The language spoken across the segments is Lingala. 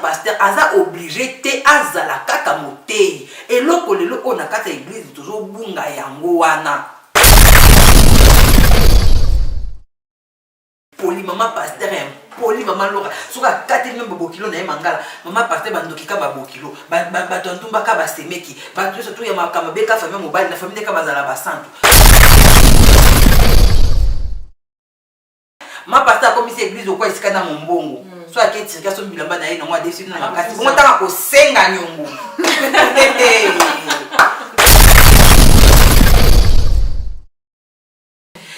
pasteur aza obligé te azala kaka motei eloko lelo on a kata église toujours bunga yango wana poli maman pasteur poli maman Laura soka kati même bokilo na mangala maman pasteur bandoki ka babokilo bato ntumba ka basemeki bato surtout ya makama beka famille mobile na famille ka bazala basantu ma pasteur comme si église okwa isika na mombongo so aketirika so bilamba na ye na mwa dessus na makati bongo tanga ko senga nyongo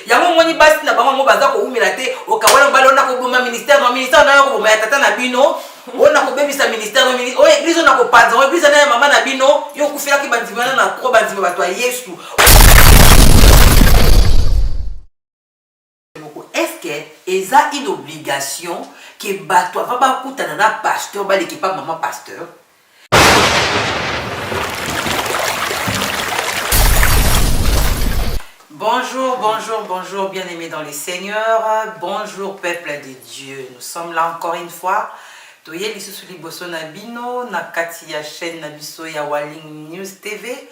yango moni basi na bango mo baza ko umela te okawala balona ko boma ministère na yo ko boma ya tata na bino ona ko bebisa ministère o église na ko panza o église na ya mama na bino yo kufila ki bandimana na ko bandima bato ya Yesu. Est-ce que eza une obligation que bato va ba kutana na pasteur ba l'équipe maman pasteur? Bonjour, bonjour, bonjour, bien-aimés dans les seigneurs. Bonjour, peuple de Dieu. Nous sommes là encore une fois. Toye lisusu liboso na bino na kati ya chaîne na biso ya Waling News TV.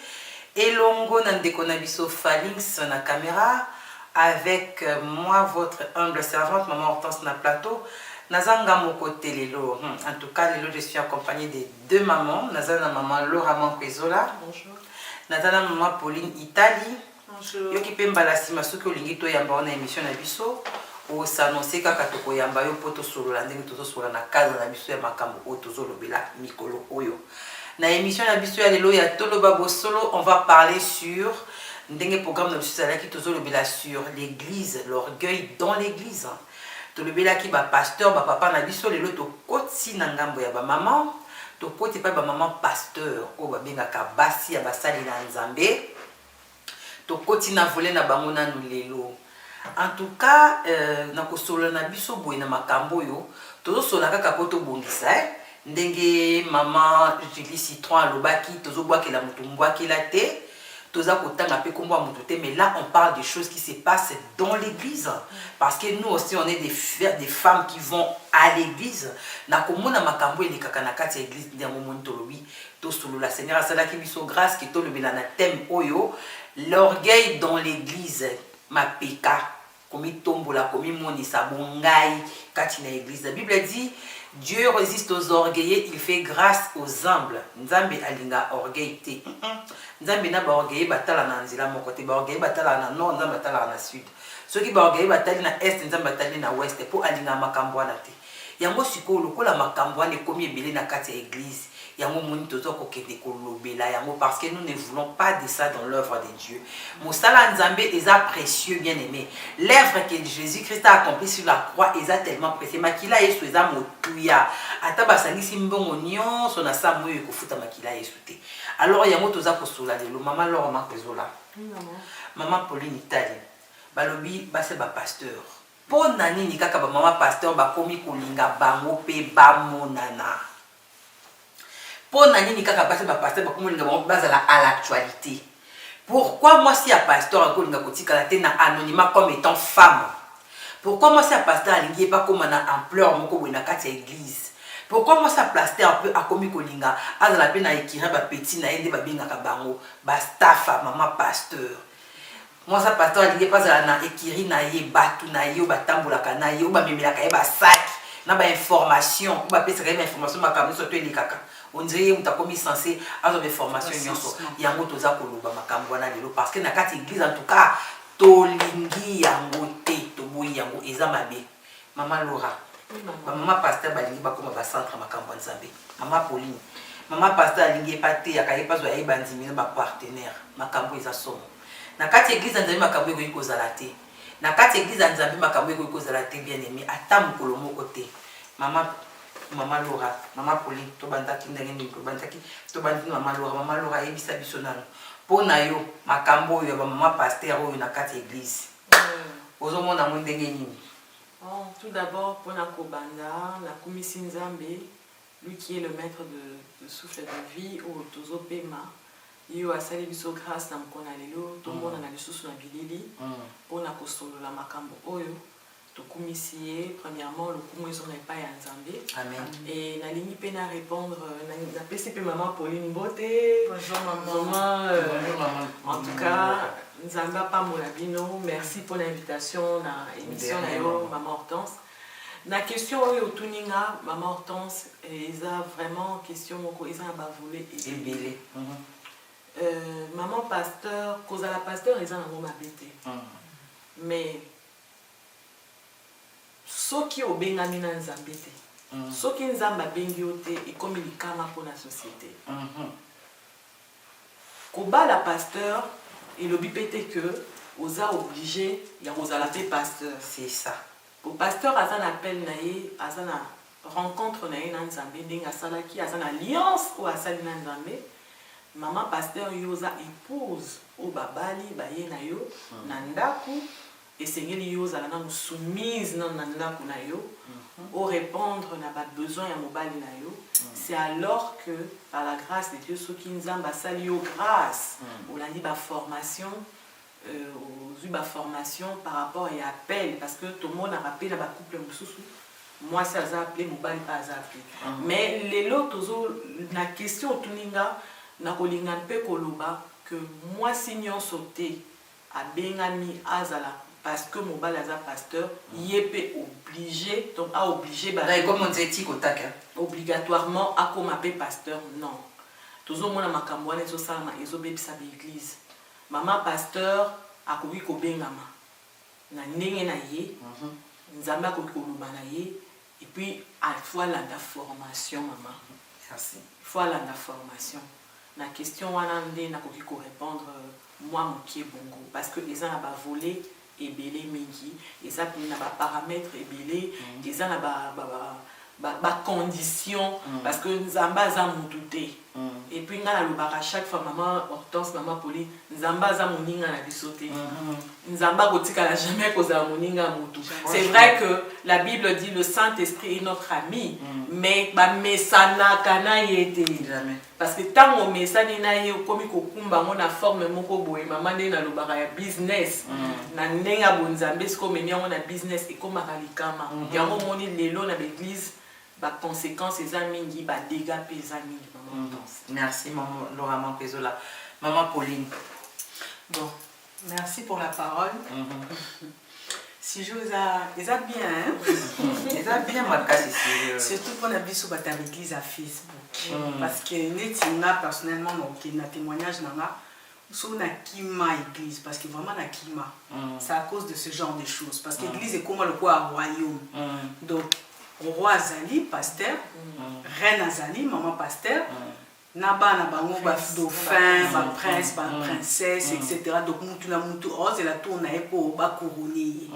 Elongo na ndeko na biso Falix na caméra. Avec moi, votre humble servante, Maman Hortense na plateau. Nazanga moko telelo. En tout cas, lelo, je suis accompagnée de deux mamans. Nazana maman Laura Manquezola. Bonjour. Nazana maman Pauline Italie. Bonjour. Yo ki pe mbala sima soki olingi to yamba na émission na biso o s'annoncer kaka to ko yamba yo poto solo la ndenge to solo na kaza na biso ya makambo o to lobela mikolo oyo na émission na biso ya lelo ya toloba bo solo on va parler sur ndenge programme na biso la ki to lobela sur l'église, l'orgueil dans l'église. To lobela ki ba pasteur ba papa na biso lelo to koti na ngambo ya ba maman to koti pa ba maman pasteur o ba benga ka basi ya basali na Nzambe. To koti na volé na bango na lelo. En tout cas, na ko solo na biso boy na makambo yo, tozo sola kaka poto bongisa ndenge maman Julie Citron alobaki tozo bwa kela mutu mbwa kela te, toza kotanga pe kombo mutu te, mais là on parle des choses qui se passent dans l'église parce que nous aussi on est des femmes qui vont à l'église. Na komona makambo ele kaka na kati ya église ndango monto lobi to solo la Seigneur asala ki biso grâce ki to lobela na thème oyo. L'orgueil dans l'église, ma péka, comme il tombe là, comme il moni sa bongaï, katina église. La Bible dit, Dieu résiste aux orgueilleux, il fait grâce aux humbles. Nzambe alinga orgueil te. Nzambe na ba orgueilleux batala na nzila mon côté, ba orgueilleux batala na nord, nzambe batala na sud. Ceux qui ba orgueilleux batali na est, nzambe batali na ouest pour alinga makambo na te. Yango siko lokola makambo ne komi ebele na kati ya église. Yango moni tozo ko kende ko lobela yango parce que nous ne voulons pas de ça dans l'œuvre de Dieu. Mosala Nzambe est précieux bien-aimé. L'œuvre que Jésus-Christ a accomplie sur la croix est tellement précieux. Makila Yesu eza motuya. Ata basangisi mbongo nyonso na sa moyo ko futa makila Yesu te. Alors yango toza ko sola lelo maman Laura Manquezola. Maman Pauline Italie. Balobi base ba pasteur. Po nani ni kaka ba maman pasteur ba komi kolinga bango pe ba monana. Pour nani ni kaka passer ba pasteur ba komolinga ba bazala à l'actualité. Pourquoi moi si un pasteur encore linga kotika la tena anonymat comme étant femme? Pourquoi moi si un pasteur alingi pas comme na ampleur moko bo na kati ya église? Pourquoi moi ça pasteur un peu a komi kolinga azala pe na ekira ba petit na ende ba benga ka bango ba staff maman pasteur? Moi ça pasteur alingi pas azala na ekiri na ye batu na ye ba tambola kana ye ba memela ka ye ba sac na ba information ba pesa ka information ba kamisa to elikaka. On dirait que tu as commis censé avoir des formations yango toza koloba makambo na lelo parce que na kati église en tout cas tolingi yango te to boyi yango eza mabe. Maman Laura maman pasteur balingi ba koma ba centre makambo Nzambe. Maman Pauline maman pasteur alingi pa te akaye pa zo ya bandimi ba partenaire makambo eza somo. Na kati église Nzambe makambo eko kozala te. Na kati église Nzambe makambo eko kozala te bien aimé ata mukolo moko te. Maman Laura, maman Pauline, to bandaki ndenge ni to bandaki maman Laura ebisa biso nano. Po na yo makambo yo ba maman pasteur oyo na kati église. Ozomona mo ndenge nini? Tout d'abord pour na kobanda, la komisi Nzambe, lui qui est le maître de souffle de vie au tozo pema. Yo asali biso grâce na mkona lelo, to mona na lisusu na bilili. Po na kosolo la makambo oyo. tokumisi premièrement le kumu ezonga epai ya Nzambe. Amen. Et nalingi pe na répondre na pesi pe maman Pauline Mbote. Bonjour maman. Bonjour maman. En tout cas, Nzambe apambola bino. Merci pour l'invitation na émission na yo maman Hortense. La question oyo tuninga maman Hortense eza vraiment question moko eza na bavole ebele. Maman pasteur kozala pasteur eza nango mabe te. Mais soki obengami na Nzambe te, soki Nzambe abengi yo te ekomi likama mpo na société. Kobala pasteur elobi pe te que oza obligé ya kozala pe pasteur. C'est ça. Pour pasteur aza na appel na ye, aza na rencontre na ye na Nzambe ndenge asalaki, aza na alliance oyo asali na Nzambe. Maman pasteur yo oza épouse oyo babali baye na yo na ndako esengeli yo ozala nanu soumise na ndako na yo au répondre na ba besoin ya mobali na yo. C'est alors que par la grâce de Dieu soki Nzambe asali yo grâce olandi ba formation aux eu formation par rapport à appel parce que tout le monde a rappelé à couple moi ça a appelé mobile pas appelé mais les autres la question tuninga na kolinga pe koloba que moi signant sauté à bengami azala parce que mobile aza pasteur yépé obligé donc a obligé bah comme on dit tikotaka obligatoirement à comme appelé pasteur non toujours moi na makambo na zo salama ezo bebisa be église. Maman pasteur akoki kobengama na ndenge na ye Nzambe akoki koloba na ye et puis il faut la formation maman. Merci. Il faut la formation. La question wana nde nakoki ko répondre moi mokie bongo parce que les gens ba volé ebele mingi eza na ba paramètres ebele eza na ba condition parce que Nzambe aza mutu te. Et puis nga na chaque fois maman Hortense maman Pauline Nzambe aza moninga na biso te. Nzambe kotikala jamais kozala moninga mutu. C'est vrai que la Bible dit le Saint-Esprit est notre ami mais ba mesana kana yete jamais. Parce que tant on mesani na ye komi kokumba mona forme moko boye maman nde na lobaka ya business na nenga bonzambe sko memi on a business et comme akalikama yango moni lelo na l'église ba conséquences les amingi ba dégâts pesa mingi maman. Merci maman Laura Mampezola. Maman Pauline. Bon, merci pour la parole. Si je vous a bien hein. Bien ma casse ici. Surtout pour la biso bata l'église à Facebook parce que netinga personnellement donc na témoignage nanga so na kima église parce que vraiment na kima c'est à cause de ce genre de choses parce que l'église est comme le quoi royaume. Donc roi azali pasteur, reine azali maman pasteur, naba na bango ba dauphin, ba prince, ba princesse, etc. Donc mutu na mutu rose et la tourne na epo ba couronné.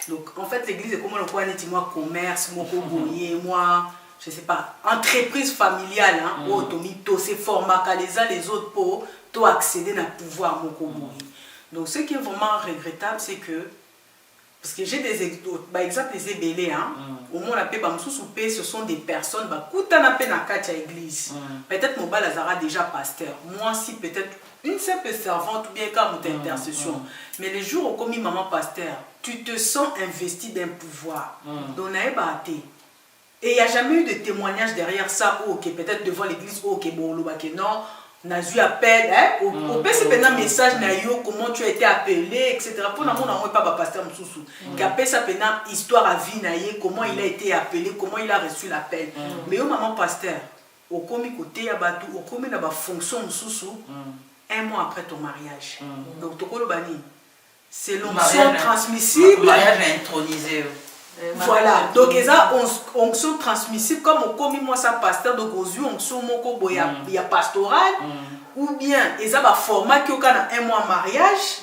Donc en fait l'église est comme le quoi neti moi commerce, moko boyer, moi je sais pas entreprise familiale hein, oh to se format les autres pour to accéder à pouvoir moko boyer. Donc ce qui est vraiment regrettable c'est que parce que j'ai des exemples, par exemple les ébélés, hein, au moins la paix, ce sont des personnes, église. Peut-être mon balazara déjà pasteur. Moi, si peut-être une simple servante ou bien comme intercession. Mais les jours où comme maman pasteur, tu te sens investi d'un pouvoir. Donc, et il n'y a jamais eu de témoignage derrière ça, ok, peut-être devant l'église, ok, bon, non. On a eu appel, hein, au PC un message na yo comment tu as été appelé, etc. Pour la monde pas pasteur Moussou. Qui appelle ça pendant histoire à vie na ye, comment il a été appelé, comment il a reçu l'appel. Mais au maman pasteur, au commis côté ya batu, au commis na ba fonction Moussou, un mois après ton mariage. Donc tokolo bani, c'est l'onction transmissible. Mariage intronisé. Voilà, donc ils ont onction transmissible comme au commis moi ça pasteur donc aux yeux onction moko boya ya pastoral ou bien ils ont un format qui au cas un mois mariage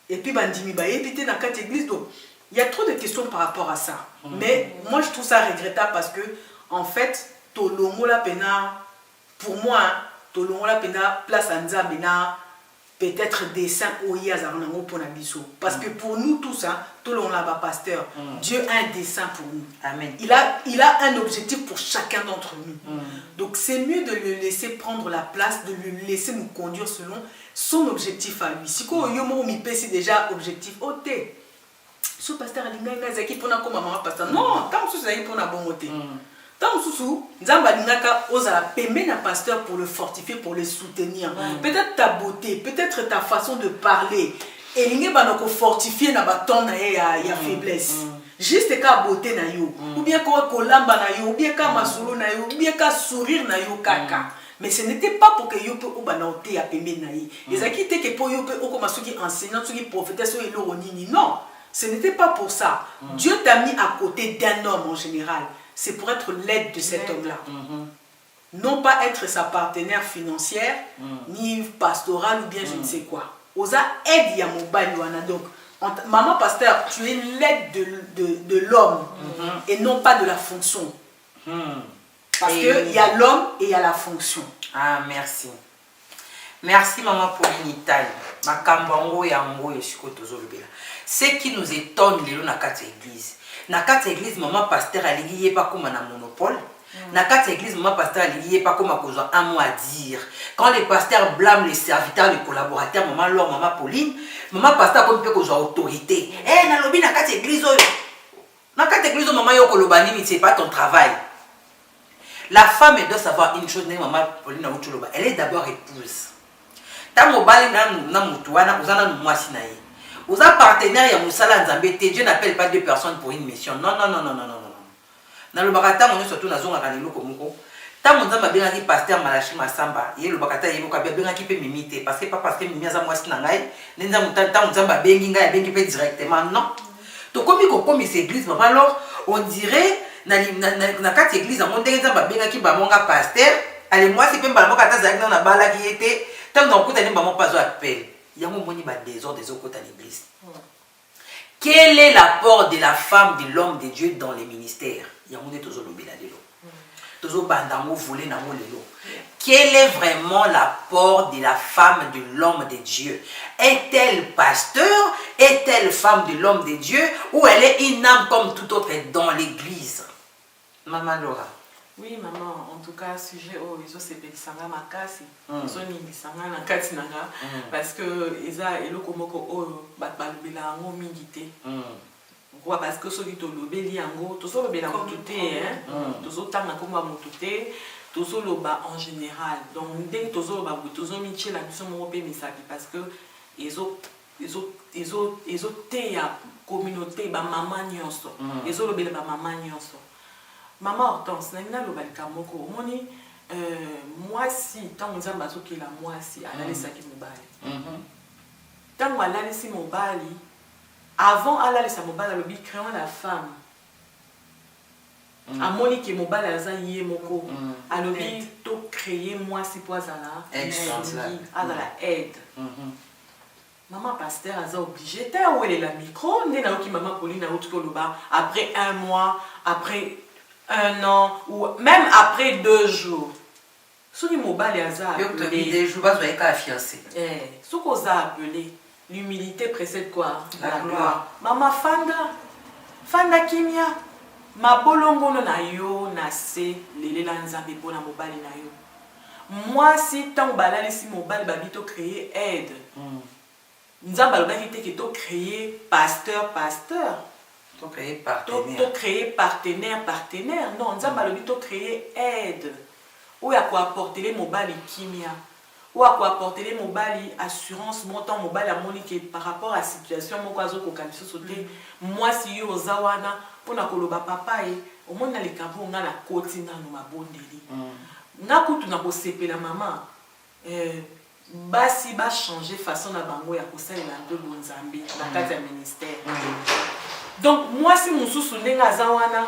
et puis bandimi ba éviter dans quatre églises donc il y a trop de questions par rapport à ça mais moi je trouve ça regrettable parce que en fait tolongo la pena pour moi tolongo la pena place à Nzambe na peut-être dessin oya zaranango pour nabiso parce que pour nous tous hein tout le monde là-bas pasteur Dieu a un dessein pour nous. Amen. Il a un objectif pour chacun d'entre nous. Donc c'est mieux de le laisser prendre la place, de le laisser nous conduire selon son objectif à lui. Si quoi yomo mi c'est déjà objectif ôté ce pasteur alinga zaki pona ko maman pasteur non tant sous zaki pona bon côté tant sous nzamba lingaka ozala pembe na pasteur pour le fortifier, pour le soutenir. Peut-être ta beauté, peut-être ta façon de parler et linga banoko fortifier na baton na ya faiblesse. Juste ka beauté na yo ou bien ko kolamba na yo ou bien ka masolo na yo ou bien ka sourire na yo kaka. Mais ce n'était pas pour que yo peut au banauté à pembe na yi. Ezaki te que pour yo peut au comme qui enseignant, qui prophétesse ou elonini. Non, ce n'était pas pour ça. Dieu t'a mis à côté d'un homme en général. C'est pour être l'aide de cet homme-là. Non pas être sa partenaire financière, ni pastorale ou bien je ne sais quoi. Osa aide ya mobile wana. Donc, maman pasteur, tu es l'aide de l'homme et non pas de la fonction. Parce qu'il y a l'homme et il y a la fonction. Ah, merci. Merci, maman Pauline Italie. Makambango yango yoshiko tozolobela. Ce qui nous étonne, les na kati église. Na kati église, maman pasteur a lié pas comme un monopole. Na kati église, maman pasteur a lié pas comme un mot à dire. Quand les pasteurs blâment les serviteurs, les collaborateurs, maman Pauline, maman pasteur comme peut qu'on autorité. Eh, na lobi na kati église, na kati église, maman yo kolobani, c'est pas ton travail. La femme elle doit savoir une chose, maman Pauline elle est d'abord épouse. Tant mobile na mutuana, vous en avez moi sinaï. Vous avez partenaire ya musala nzambe te, Dieu n'appelle pas deux personnes pour une mission. Non. Na le bakata mon surtout na zonga kanelo komoko. Tant mon nzamba bien ki pasteur Malachi Masamba, ye le bakata yebo ka bien ki pe mimite parce que pas parce que mimi za moi sina ngai, nenza mutanta nzamba bengi ngai bengi pe directement non. To komi ko komi cette église maman alors on dirait na kati église en ndenge nzamba benga ki ba monga pasteur, allez moi c'est pe mbala mokata za na bala ki était tant donc ko tani ba mo pas appel. Yango moni ba désordre des autres à l'église. Quel est l'apport de la femme, de l'homme, de Dieu dans les ministères? Yango ne tozo lobela lelo. Tozo bandango volé na mo lelo. Quel est vraiment l'apport de la femme, de l'homme de Dieu? Est-elle pasteur? Est-elle femme de l'homme de Dieu? Ou elle est une âme comme tout autre dans l'église? Maman Laura. Oui, maman, en tout cas, sujet au réseau c'est Belisanga Makasi. Ils ont mis Belisanga na kati nanga parce que eza eloko moko o balobela ngo mingité. Pourquoi? Parce que soki to lobeli yango, to so lobela motuté hein. To so tanga komba motuté, to so loba en général. Donc ndenge to so loba to so michela biso mo pe misaki parce que ezo te ya communauté ba maman nyonso. Ezo lobela ba maman nyonso. Maman Hortense, nana lo balika moko moni moi si tant nzamba soki la moi si alali saki mobali. Tant alali si mobali avant alali sa mobali lobi créant la femme. Amoni ki mobali aza yé moko alobi to créer moi si poisala ala aide. Maman pasteur aza obligé ta où elle est la micro ndena oki maman Pauline na outko loba après un mois après 1 an ou même après 2 jours. Si vous avez appelé, des jours, vous avez qu'à fiancé. Ce que vous avez appelé, l'humilité précède quoi? La gloire. Maman Fanda Kimia, ma bolongo na yo na se lele la nzambe pona mobali na yo. Moi si tant balali si mobali babito créer aide. Nzamba lobaki te ki to créer pasteur. To créer partenaire. To créer partenaire. Non, nous avons créer aide. Ou à quoi apporter les mobali kimia. Ou à quoi apporter les mobali assurance montant mobali à monique par rapport à la situation mokazo ko kanso sauter. Moi si yo zawana pona koloba papa e au moins na le kabo nga na koti na no mabondeli. Na kutu na ko sepela maman basi ba changer façon na bango ya kosala na ndo bonzambe na kati ya ministère. Donc moi si mon sous nenga zawana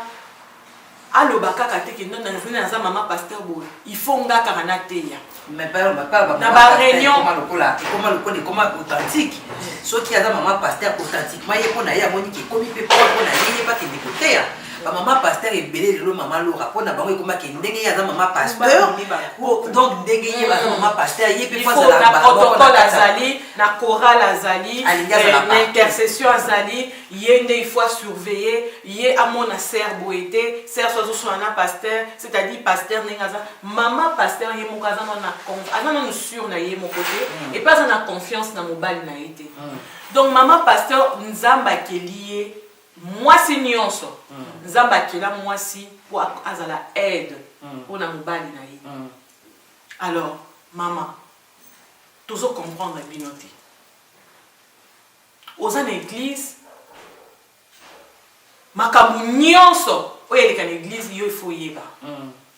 allo bakaka te ke non na maman pasteur boy il faut nga kana teya mais pas na ba réunion comment authentique ce qui a maman pasteur authentique moi yeko na ya monique komi pe po na yeye pas ke dikoteya ba maman pasteur ebele le maman Laura pona bango ekoma ke ndenge ya maman pasteur donc ndenge ye ba maman pasteur ye pe fois la protocole azali na chorale azali l'intercession azali yende il faut surveiller yé à mon serbo été ser soit na pasteur c'est-à-dire pasteur nengaza maman pasteur yé mokaza na nous sur na yé mon côté et pas na confiance na mobile na été donc maman pasteur nzamba ke lié mwasi nyonso nzambe akela mwasi po azala aide mpona mobali na ye. Alors mama tozo comprendre bino te oza na église makambo nyonso oyo eleka na église yo ifo yeba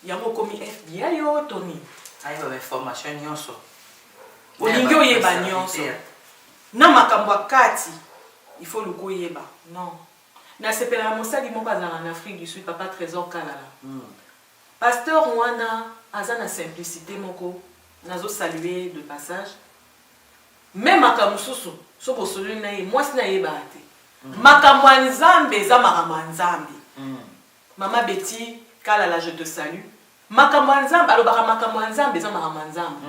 yango komi FBI yo toni ayeba information nyonso olingi oyeba nyonso na makambo akati il faut luko yeba non na sepela mosali moko azala en Afrique du Sud papa Trésor Kalala pasteur wana aza na simplicité moko nazo saluer de passage même makambo susu so bosolo na ye mwasi na yeba te makambo ya nzambe eza makambo ya nzambe mama Betty Kalala je te salue makambo ya nzambe alobaka makambo ya nzambe eza makambo ya nzambe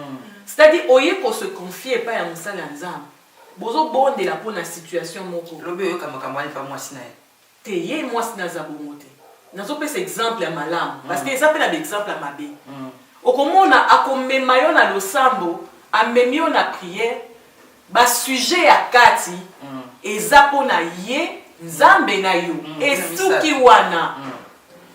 c'est-à-dire oye ko se confier pa ya mosala ya nzambe bozo bondela mpona situation moko lobi oyoka makambo wani pa mwasi na ye te ye mwasi naza bongo te nazopesa exemple ya malamu parce que eza mpe na baexemple ya mabe okomona akomema yo na losambo amemi yo na priere basujet ya kati eza mpona ye nzambe na yo esuki wana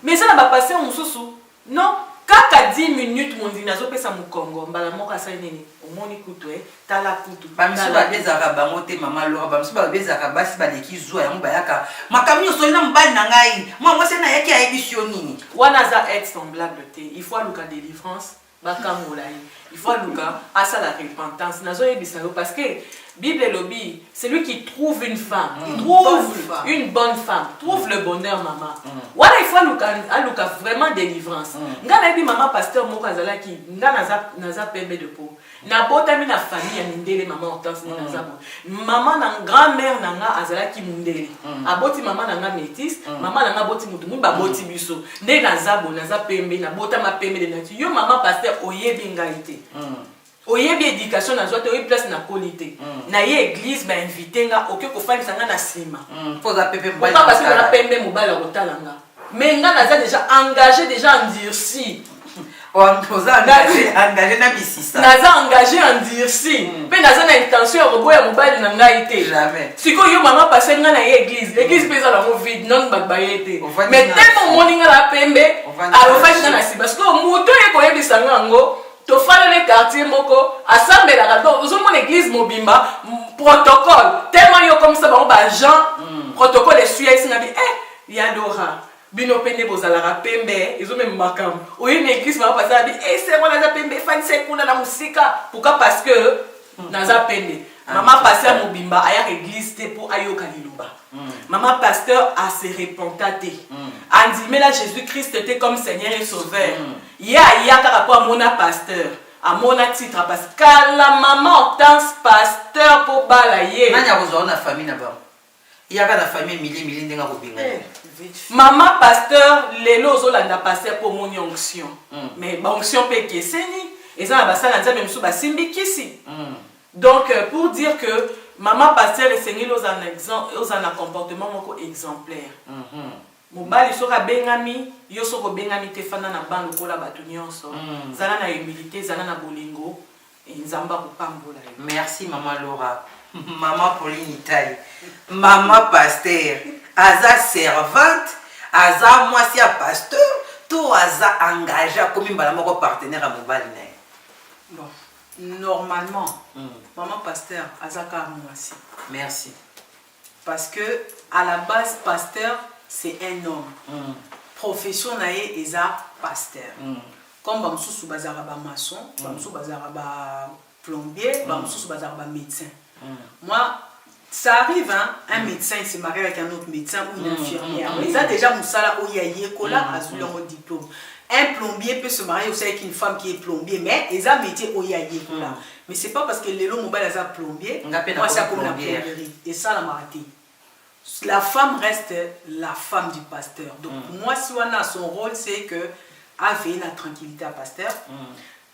mais eza na bapasteur mosusu non kaka 10 minutes mondi nazopesa mokongo mbala moko asali nini omoni kutu tala kutu bamisu babezaka bango te mama Laura bamisu babezaka basi baleki zwa yango bayaka makambo nyonso na mobali na ngai mwasi na yaki ayebi yo nini wana aza être semblable te il faut aluka délivrance bakamola ye il faut aluka asala repentance nazoyebisa yo parce que Bible elobi celui qui trouve une femme trouve une bonne femme trouve le bonheur maman wana il faut aluka vraiment délivrance nga nayebi mama pasteur moko azalaki nga naza pembe de peau nabotami na famille ya mindele mama Hortense naza bo mama na grand-mère na nga azalaki mundele aboti mama na nga métis mama na nga boti mutu muni baboti biso nde naza bo naza pembe nabotama pembe de nature yo mama pasteur oyebi ngai te oyebi éducation na zote oyebi place na qualité na ye église ba invité nga oke ko fandisa nga na sima poza pepe mobali parce que na pembe mobali akotala nga mais nga naza déjà engagé déjà en dirci engagé na bisisa naza engagé en dirci mpe naza na intention ya koboya mobali na ngai te sikoyo yo mama pase nga na ye église mpe eza nango vide non bato baye te mais tellement omoni nga na pembe alofaki nga na si parce que moto ye koyebisa nga yango tofalele quartier moko asambelaka donc ozomona église mobimba protocole tellement yo comme ça bango baagent protocole esuya esinga bi yadora bino pende bozalaka pembe ezomema makambo oyo na église mama pasala bi sengo naza pembe efandisa ekuna na mosika pourquoi parce que naza pembe mama pasteur mobimba ayaka église te mpo ayoka liloba mama pasteur ase repenta te andimela Jésus Christ te comme Seigneur et Sauveur ye ayaka mpo amona pasteur amona titre parce que la maman Hortense pasteur mpo bala ye nani akozwa na famille na bango yaka na famille mili ndenga kobinga mama pasteur lelo ozolanda pasteur mpo moni onction mais baonction mpe ekeseni eza na basala nzambe mosusu basimbikisi donc pour dire que maman pasteur esengeli oza na comportement moko exemplaire mobali soki abengami yo soki obengami te fanda na bando lokola bato nyonso zala na humilité zala na bolingo nzambe akopambola yo. Merci mama Laura mama Pauline Italie mama pasteur aza servante aza mwasi ya pasteur to aza engagé akomi mbala moko partenaire ya mobali na ye bon normalement maman pasteur aza kaka mwasi. Merci parce que à la base pasteur c'est un homme profession na ye eza pasteur comme bamosusu bazalaka bamaçon bamosusu bazalaka baplombier bamosusu bazalaka bamédecin. Moi ça arrive hein, un médecin il se marie avec un autre médecin ou une infirmière ils ont déjà moussala oyaye kola azuli un diplôme. Un plombier peut se marier aussi avec une femme qui est plombier, mais ils ont métier oyaye kola. Mais c'est pas parce que les lots mobile a plombier, moi c'est comme la plomberie. Et ça la marité. La femme reste la femme du pasteur. Donc moi si on a son rôle c'est que a veiller la tranquillité à pasteur,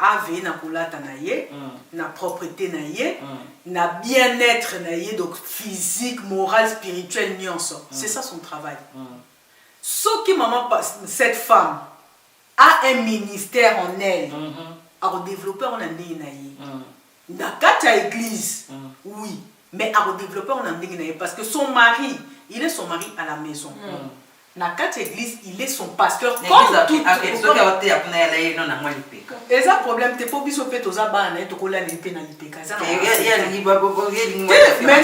a veiller na kolata na ye, na propreté na ye, na bien-être na ye, donc physique, moral, spirituel, nuance. C'est ça son travail. Ce qui maman cette femme a un ministère en elle, à développer en année na ye. Na kata église, oui. mais à redévelopper en anding parce que son mari, il est son mari à la maison. Dans quatre églises, il est son pasteur. Comme tout. Et ça problème, t'es pas obligé de faire tout ça, mais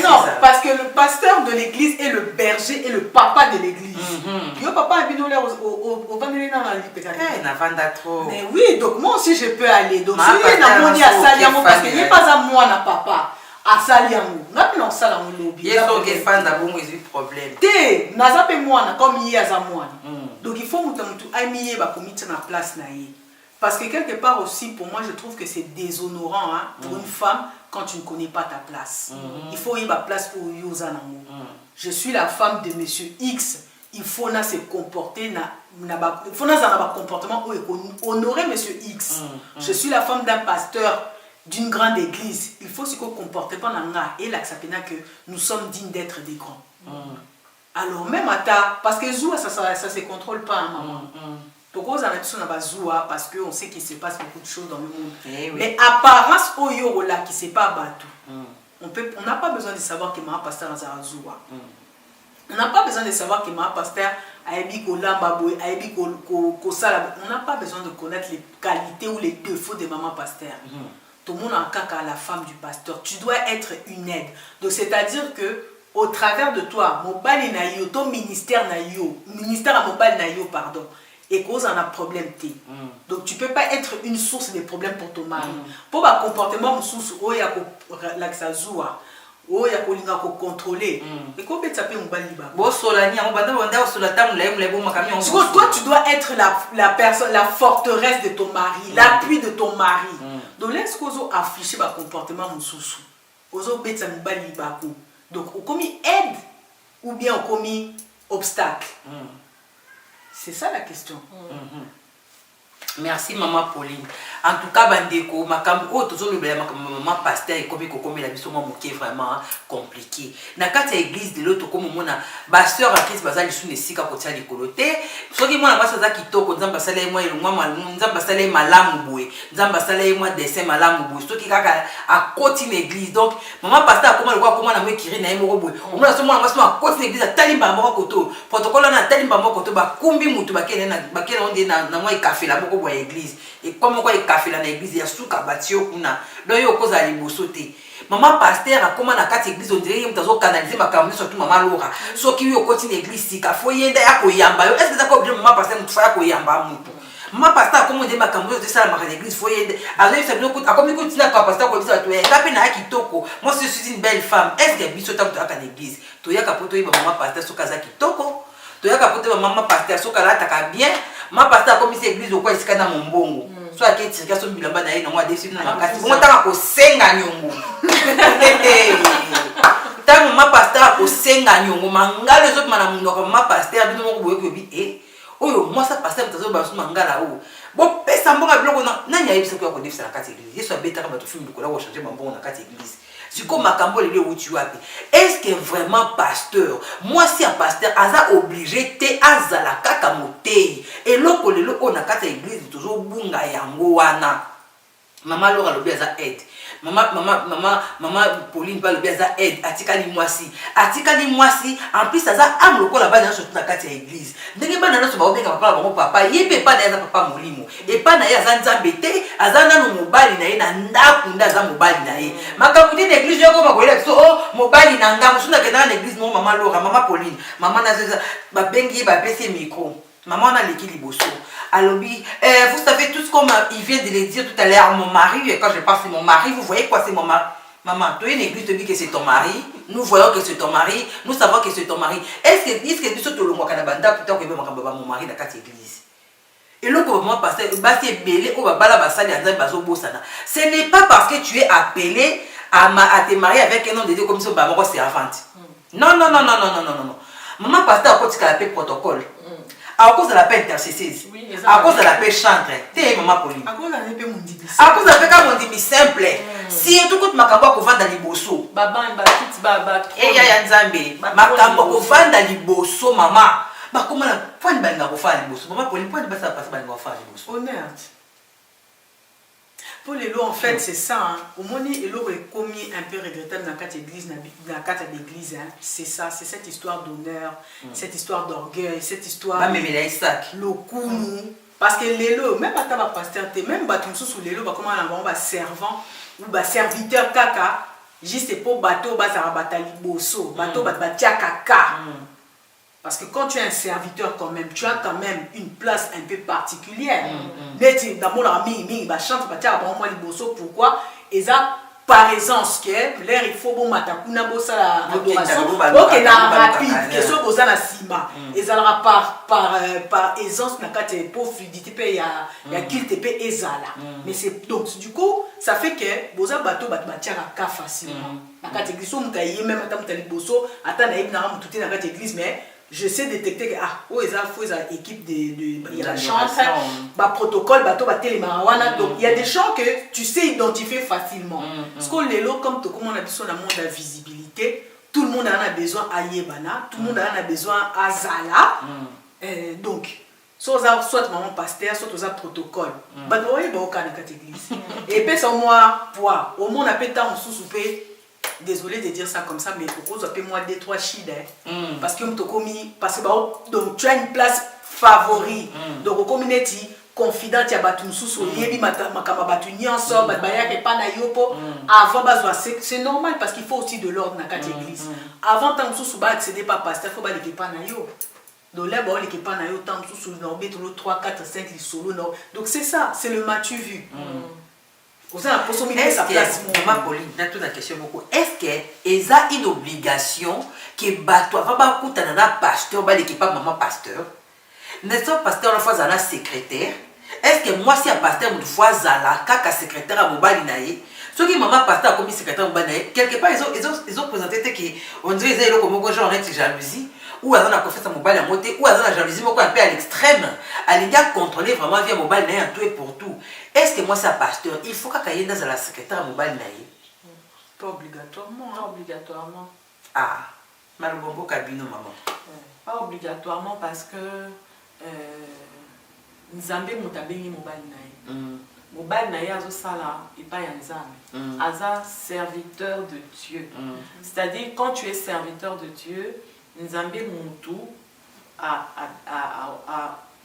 non, parce que le pasteur de l'église est le berger et le papa de l'église. Le papa a au mais oui, donc moi aussi je peux aller. Donc si il y a un parce qu'il n'y a pas à moi, na papa. À Saliamou, n'a pas ça dans le lobby. Il y a des fans d'abord, ils ont problème. Té, n'a pas moi, comme il y a moi. Donc il faut que tu ailles à commettre na place naïe. Parce que quelque part aussi, pour moi, je trouve que c'est déshonorant pour une femme quand tu ne connais pas ta place. Il faut y avoir place pour Yozanamo. Je suis la femme de Monsieur X. Il faut se comporter, il faut un comportement où honorer Monsieur X. Je suis la femme d'un pasteur d'une grande église. Il faut se comporter pendant et l'accepter que nous sommes dignes d'être des grands. Alors même à ta, parce que Zoua, ça se contrôle pas, maman. Donc on a Zoua parce qu'on sait qu'il se passe beaucoup de choses dans le monde. Mais apparence au Yorola qui ne sait pas bateau. On n'a pas besoin de savoir que ma pasteur a Zoua. On n'a pas besoin de savoir que ma pasteur a on n'a pas besoin de connaître les qualités ou les défauts de maman pasteur. Tout le monde en caca à la femme du pasteur. Tu dois être une aide. Donc c'est-à-dire que au travers de toi, mobile naïo, ton ministère naïo, ministère à mobile naïo, pardon, et cause en a problème t. Donc tu peux pas être une source de problèmes pour ton mari. Pour un comportement sous oh ya l'axazoua. Oh, il y a quelqu'un qui contrôler. Et comment tu peux mobile libre? Bon, solani, on va dire sur la table, toi, tu dois être la personne, la forteresse de ton mari, l'appui de ton mari. Donc, laisse qu'on affiche un comportement sous. Ozo bet ça mobile libre. Donc, on commis aide ou bien on commis obstacle. C'est ça la question. Merci maman Pauline. En tout cas, bandeko, makambo toujours le maman pasteur et comme la mission moké vraiment compliqué. Na kati église de l'autre comme mon pasteur en Christ bazali sous les sika kotia de coloté. So ki mona basa za kitoko nzamba sala moi le moi nzamba sala malamu boy. Nzamba sala moi dessin malamu boy. So ki kaka à côté l'église. Donc maman pasteur comment le quoi comment na moi kiri na mo boy. On a seulement basa à côté l'église à talimba moko koto. Protocole na talimba moko koto ba kumbi mutu ba kene na on dit na moi café la moko boy église. Et comme quoi il café dans l'église il y a souka batio kuna donc yo cause à libosoté maman pasteur a comment na kati église on dirait il doit canaliser ma caméra surtout maman Laura so qui yo continue église si ka foyenda ya ko yamba est-ce que ça ko bien maman pasteur mutu fa ko yamba mutu maman pasteur comment dire ma caméra de ça ma église foyenda alors ça bien a comme écoute na pasteur ko bisa to ya kape na kitoko moi je suis une belle femme est-ce que biso ta à l'église to ya kapoto ba maman pasteur so kaza kitoko to ya kapoto ba maman pasteur so kala ta ka bien ma pasteur comme si église quoi ici kana mombongo soit que tu regardes son bilamba na ina moi dessus na makati on tanga ko senga nyongo tango ma pasteur ko senga nyongo mangala zo mana mundo ma pasteur bino mo boye ko bi oyo moi ça pasteur tazo ba so mangala o bo pesa mbonga biloko na nya yebisa ko defisa na kati église yeso abetaka ba to film ko la ko changer mbongo na kati église. C'est comme Makambo le où tu as. Est-ce que vraiment pasteur, moi si un pasteur, aza obligé te azala kaka motei. Et loko le loko na kata église toujours bunga yango wana. Maman Laura le aza aide. Maman Pauline pas le aza aide. Atikali mwasi. Atikali mwasi. En plus aza am loko la base surtout na kata église. Ndenge ba na so ba obenga papa ba papa. Yebe pas na papa molimo. Et pas na aza nzambete. Aza na no mobali na ye na ndaku nda aza mobali na ye. Makabuti na église yoko ba kolela so oh mobali na ngam suna ke na église no maman Laura, maman Pauline. Maman na ba bengi ba pese micro. Maman a l'équilibre bosso. Alors, vous savez tout ce qu'on il vient de le dire tout à l'heure, mon mari, et quand je parle c'est mon mari, vous voyez quoi c'est mon mari? Maman, toi une église te dit que c'est ton mari, nous voyons que c'est ton mari, nous savons que c'est ton mari. Est-ce que tu sais tout le monde canabanda plutôt que mon mari dans cette église? Et là, comment passer, ce n'est pas parce que tu es appelé à te marier avec un homme de Dieu comme ça, c'est servante. Non. Maman pasteur, quand tu as appelé protocole. À cause de la paix intercesseuse, à cause de la paix chantre, t'es maman Pauline. À cause de la paix comme on dit simple. Si tout le monde m'a cambo qu'on vend dans les bossos. Et ya nzambe, m'a cambo qu'on vend dans les bossos maman. Bah comment la point de balle n'a pas fait les bossos. Maman Pauline point de balle ça passe balle n'a pas fait les bossos. Honnête. Pour les lots, en fait, c'est ça. Hein. Au moment où les lots est commis un peu regrettable dans la carte d'église, hein. C'est ça, c'est cette histoire d'honneur, cette histoire d'orgueil, cette histoire de l'okunu. Parce que les lots, même à ta pasteur, même batumsu sous les lots, comment on va servant ou serviteur kaka, juste pour bateau, batali bosso, bateau, batia kaka. Parce que quand tu es un serviteur quand même, tu as quand même une place un peu particulière. Dans mon ami, chante, pourquoi? Et ça, par essence, l'air il faut bon matakuna bossa la adoration. Ok, na rapide, question bossa na sima. Et ça par essence, na kate pour fluidité, il y a kilte pe ezala. Mais c'est donc du coup, ça fait que bossa bateau batia ka facilement. Na kate église, on taille même à ta bosso, attends na ibna ram tout na kate église, mais je sais détecter que il faut une équipe il y a la chance, protocole, donc il y a des gens que tu sais identifier facilement. Parce que les lots, comme on a besoin d'un monde de visibilité, tout le monde en a besoin à Yébana, tout le monde en a besoin à Zala. Donc, soit maman pasteur, soit aux protocole. Et puis, c'est moi, au moins on a pété en sous-soupé. Désolé de dire ça comme ça, mais pourquoi vous appelez moi des trois chides, parce que donc tu as une place favori, donc au community confident ya batu sous yebi makama batu nyonso bat bayake pa na yopo avant bazwa c'est normal parce qu'il faut aussi de l'ordre na kati église avant tant sous ba accéder pas pasteur faut ba le pas na yo donc là ba le pas na yo tant sous no beto 3 4 5 les solo donc c'est ça, c'est le matu vu. Est-ce que, maman Pauline, dans toute la question beaucoup, est-ce qu'il y a une obligation que bateau avant de faire un pasteur, l'équipe maman pasteur, n'est-ce pas pasteur la fois un secrétaire? Est-ce que moi si un pasteur une fois zala kaka secrétaire à mobile naïe, ceux qui maman pasteur comme secrétaire mobile naïe, quelque part ils ont présenté que on dirait ils ont comme genre de jalousie. Ou à la confiance à mobile à monter, ou à la jalousie, un peu à l'extrême, à l'égard contrôler vraiment via mobile naïe en tout et pour tout. Est-ce que moi, c'est un pasteur, il faut qu'il y ait dans la secrétaire à mobile naïe? Pas obligatoirement. Pas obligatoirement. Ah, malbombo cabino, maman. Pas obligatoirement parce que Nzambe mutabengi mobile naïe. Mobile naïe azo sala et pas Nzambe. Aza serviteur de Dieu. C'est-à-dire quand tu es serviteur de Dieu, Nzambe mutu a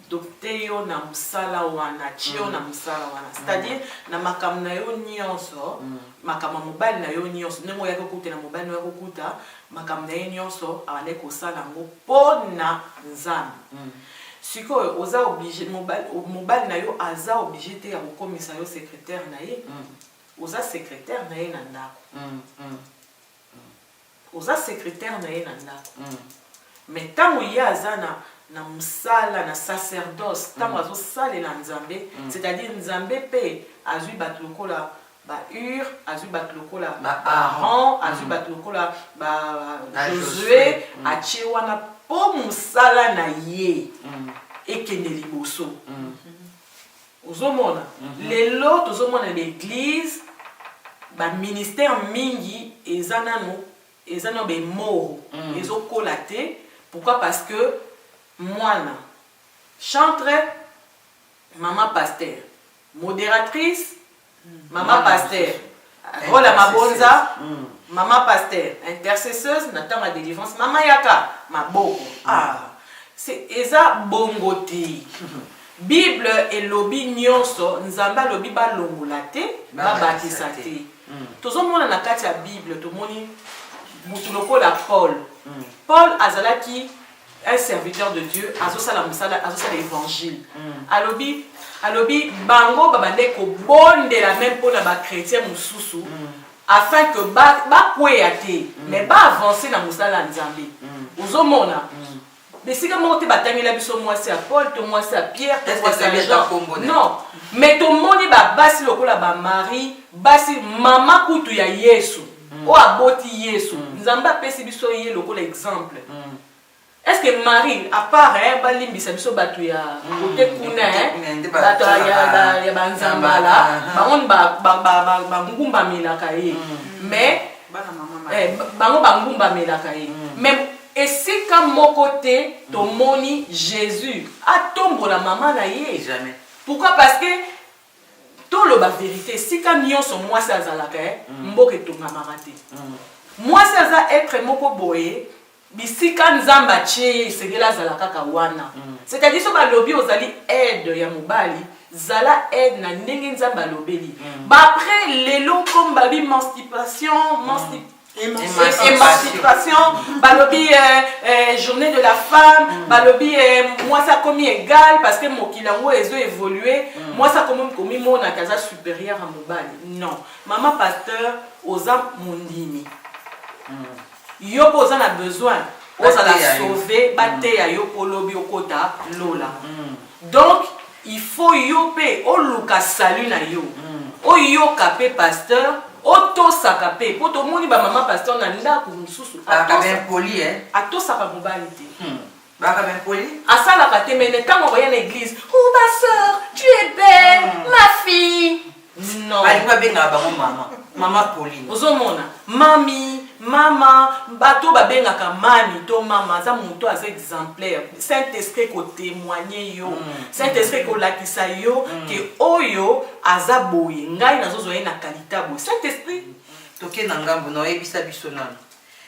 adopté yo na musala wana, chio na musala wana. C'est-à-dire na makam na yo nyonso, makam mobile na yo nyonso, nemo ya kokuta na mobile na yo kokuta, makam na yo nyonso awale kosala ngo pona Nzambe. Siko oza obligé mobile na yo aza obligé te ya kokomisa yo secrétaire na ye. Oza secrétaire na ye na ndako. Oza secrétaire na ye na ndako. Mais tant qu'il y a na musala na sacerdoce, tant azo sale na Nzambe, c'est-à-dire Nzambe pe azui batlokola ba Ur, azui batlokola ba Aaron, azui batlokola ba Josué, atie wana po musala na ye ekende liboso. Ozomona lelo tozomona l'église ba ministère mingi ezana be mort ezokolaté. Pourquoi? Parce que moi, chantre, maman pasteur, modératrice, maman pasteur, Rola Mabonza, maman pasteur, intercesseuse, n'attend ma délivrance, maman Yaka, ma boko. Ah, c'est Eza Bongoti. Bible et lobby nyonso, nzamba lobby ba longolate, ba batisate. Tozo mona na kati ya Bible, to moni mutuloko la Paul. Paul azalaki un serviteur de Dieu, azosala l'évangile. Alobi bango babande ko bondela même pour na ba chrétien mususu afin que ba kweyate mais ba avancer na musala nzambe. Ozomona mais si comme on te batangi la biso moi c'est à Paul, to moi c'est à Pierre, to moi c'est à Jean. Non, mais to moni ba basi lokola ba Marie, basi mama kutu ya Yesu. O aboti Yesu. Nzamba pesi biso ye lokola exemple. Est-ce que Marie, à part balimbi sa biso batu ya côté kuna batu ya banzamba là, ba ngumba milaka ye. Mais ngumba milaka ye. Mais et c'est comme mon côté tomoni Jésus a tombo la maman na ye. Jamais. Pourquoi? Parce que tout le la vérité si quand nyonso moi ça azalaka mboka etongamaka te moi ça aza être moko boye bisika nzamba tie esengeli azala kaka wana c'est-à-dire so balobi ozali aide ya mobali zala aide na ndenge nzamba alobeli après lelo comme babi émancipation balobi journée de la femme balobi moi ça comme égal parce que mokilango ezo évoluer moi ça comme mona kaza supérieur à mobali non maman pasteur oza mondimi yo poza na besoin oza la sauver bateya yo polobi okota lola donc il faut yo pe oluka salut na yo oyoka pe pasteur otosaka pe po tomoni ba maman pasteur na ndako mususu atosaka mobali te asalaka te mene ntango oya na église oh ma soeur tu es belle ma fille non Maman Pauline. Ozomona mami mama bato babengaka mami to mama za moto az exemplaire Saint-Esprit ko témoigner yo Saint-Esprit ko lakisa yo ke oyo aza boye ngai nazozo ye na kalita boye Saint-Esprit toke na ngambo no ebisa biso nano.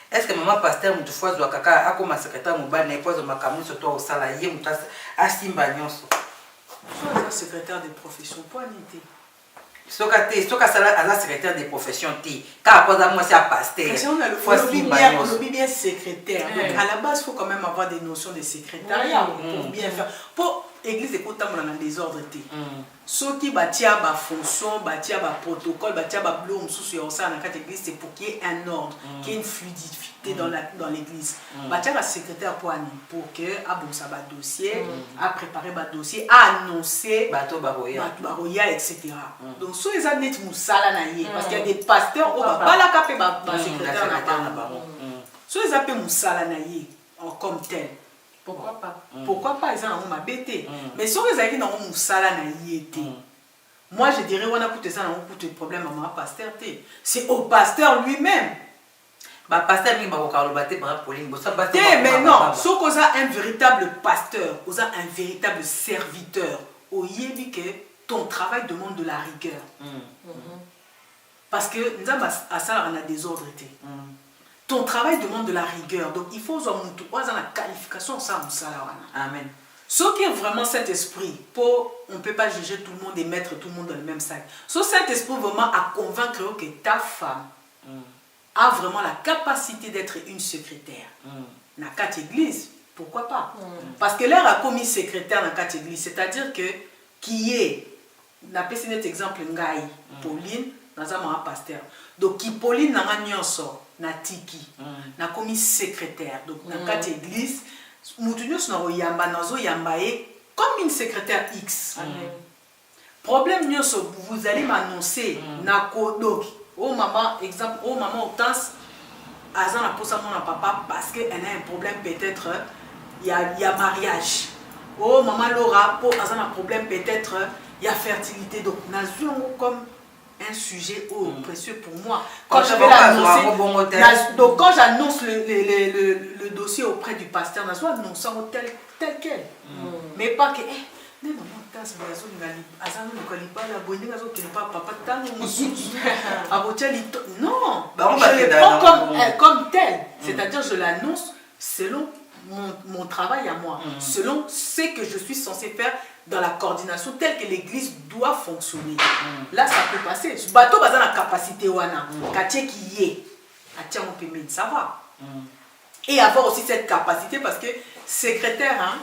Est-ce que maman pasteur mutu fois zo kaka akoma secrétaire mobile na pozo makamu so to osala ye mutu asimba nyonso. Soit secrétaire de profession point nité. Soka sala à la secrétaire des professions T. Car après moi c'est à pasteur. On le bien secrétaire. Donc à la base il faut quand même avoir des notions de secrétariat pour bien faire. Pour église écoute dans le désordre T. Ceux qui bâtir ba fonction, bâtir ba protocole, bâtir ba bloc sous sur ça dans l'église c'est pour qu'il y ait un ordre, qu'il y ait une fluidité dans l'église. Bâtir la secrétaire pour que à bon ça ba dossier, à préparer ba dossier, à annoncer bateau baroya etc. Donc sur les années moussala na yé parce qu'il y a des pasteurs au ba la capé ba secrétaire na ba. Sur les appels moussala na yé comme tel. Pourquoi pas? Pourquoi pas? Ils ont bêté. Mais si on les a dans moussala na yé moi je dirais on a coûté ça on coûte le problème à ma pasteur té. C'est au pasteur lui-même. Bah pasteur mi ba ko baté ba Pauline bo ça baté. Mais non, sauf qu'on a un véritable pasteur, on a un véritable serviteur. Au yebi que ton travail demande de la rigueur. Parce que nous avons à ça on a des ordres. Ton travail demande de la rigueur. Donc il faut avoir la qualification ça amen. Ce qui est vraiment cet esprit, on ne peut pas juger tout le monde et mettre tout le monde dans le même sac. So cet esprit vraiment à convaincre que ta femme a vraiment la capacité d'être une secrétaire. Dans quatre églises, pourquoi pas? Parce que l'air a commis secrétaire dans quatre églises, c'est-à-dire que qui est, n'a pas cet exemple Ngai, Pauline, dans un pasteur. Donc qui Pauline n'a rien sort, n'a tiki, n'a commis secrétaire. Donc dans quatre églises, Moutunios n'a yamba nazo yambaye comme une secrétaire X. Problème vous allez m'annoncer nako donc oh maman exemple oh maman Hortense azan a posé mon papa parce qu'elle a un problème peut-être il y a mariage. Oh maman Laura pour azan a problème peut-être il y a fertilité donc nazo comme un sujet précieux pour moi. Quand je vais l'annoncer, donc quand j'annonce le dossier auprès du pasteur, je dois annoncer tel quel. Mais pas que non, je le prends comme tel. C'est-à-dire je l'annonce selon mon travail à moi, selon ce que je suis censé faire dans la coordination telle que l'église doit fonctionner. Là, ça peut passer. Ce bateau a la capacité, qui est, ça va. Et avoir aussi cette capacité parce que secrétaire,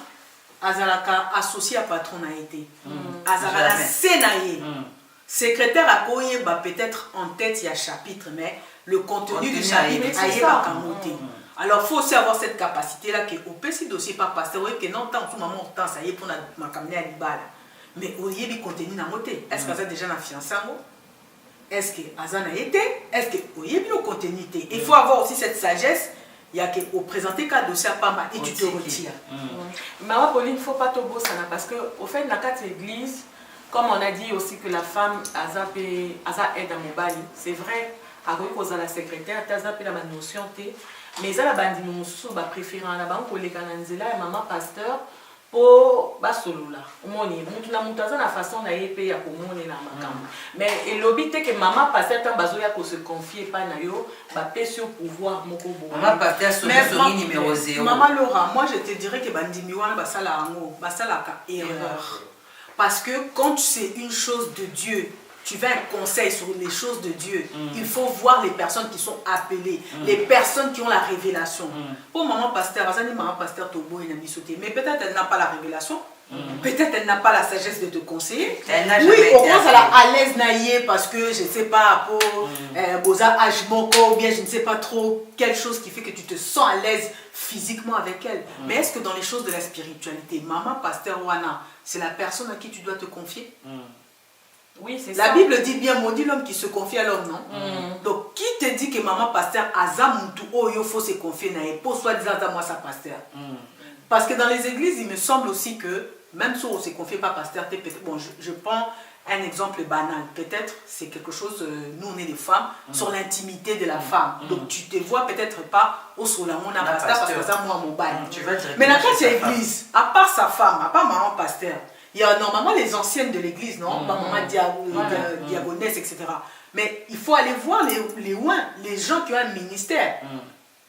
Azalaka associé à patron a été. Azalaka sénaïe. Secrétaire a peut-être en tête il y a chapitre, mais le contenu du chapitre a pas camoté. Alors, il faut aussi avoir cette capacité-là que au PC dossier pas pasteur, que non, tant que maman temps ça y est pour ma camionnette à l'ibala. Mais au lieu de contenu na moté, est-ce que ça déjà na fiancé est-ce que Azan a été? Est-ce que au lieu de contenu il faut avoir aussi cette sagesse. Il y a que au présenter qu'un dossier pas mal et tu te retires. Maman Pauline, il ne faut pas te bosser parce que au fait dans quatre églises, comme on a dit aussi que la femme Aza aide à mobali, c'est vrai. Avec la secrétaire, Aza la notion mais ça la bandi nous préférant la banque pour les cananzela et maman pasteur po basolola omoni mutu na mutu aza na façon na ye pe ya komonela makambo mais elobi te ke mama pasteur tant bazoya ko se confier pa na yo bapesi yo pouvoir moko bo Maman pasteur Soki numéro 0. Maman Laura, moi je te dirais que bandimi wana basala ango basala ka erreur parce que quand tu sais une chose de Dieu, tu veux un conseil sur les choses de Dieu, il faut voir les personnes qui sont appelées, les personnes qui ont la révélation. Pour maman pasteur, maman pasteur Tobo et Nabisoté, mais peut-être elle n'a pas la révélation, peut-être elle n'a pas la sagesse de te conseiller. Oui, au moins elle est à l'aise naïe parce que je ne sais pas, pour Boza Ajmoko, ou bien je ne sais pas trop, quelque chose qui fait que tu te sens à l'aise physiquement avec elle. Mais est-ce que dans les choses de la spiritualité, maman pasteur Wana, c'est la personne à qui tu dois te confier? Oui, c'est la ça. Bible dit bien, maudit l'homme qui se confie à l'homme, non? Donc, qui te dit que maman pasteur Azamuntu, oh, il faut se confier na pour soi-disant à moi sa pasteur? Parce que dans les églises, il me semble aussi que, même si on ne se confie pas pasteur, bon, je prends un exemple banal. Peut-être c'est quelque chose, nous on est des femmes, sur l'intimité de la femme. Donc, tu te vois peut-être pas au solamon à pasteur parce que ça, moi, mon bail. Mais dans cette église, à part sa femme, à part maman pasteur, il y a normalement les anciennes de l'église, non? Maman diagonesse, etc. Mais il faut aller voir les loin, les gens qui ont un ministère.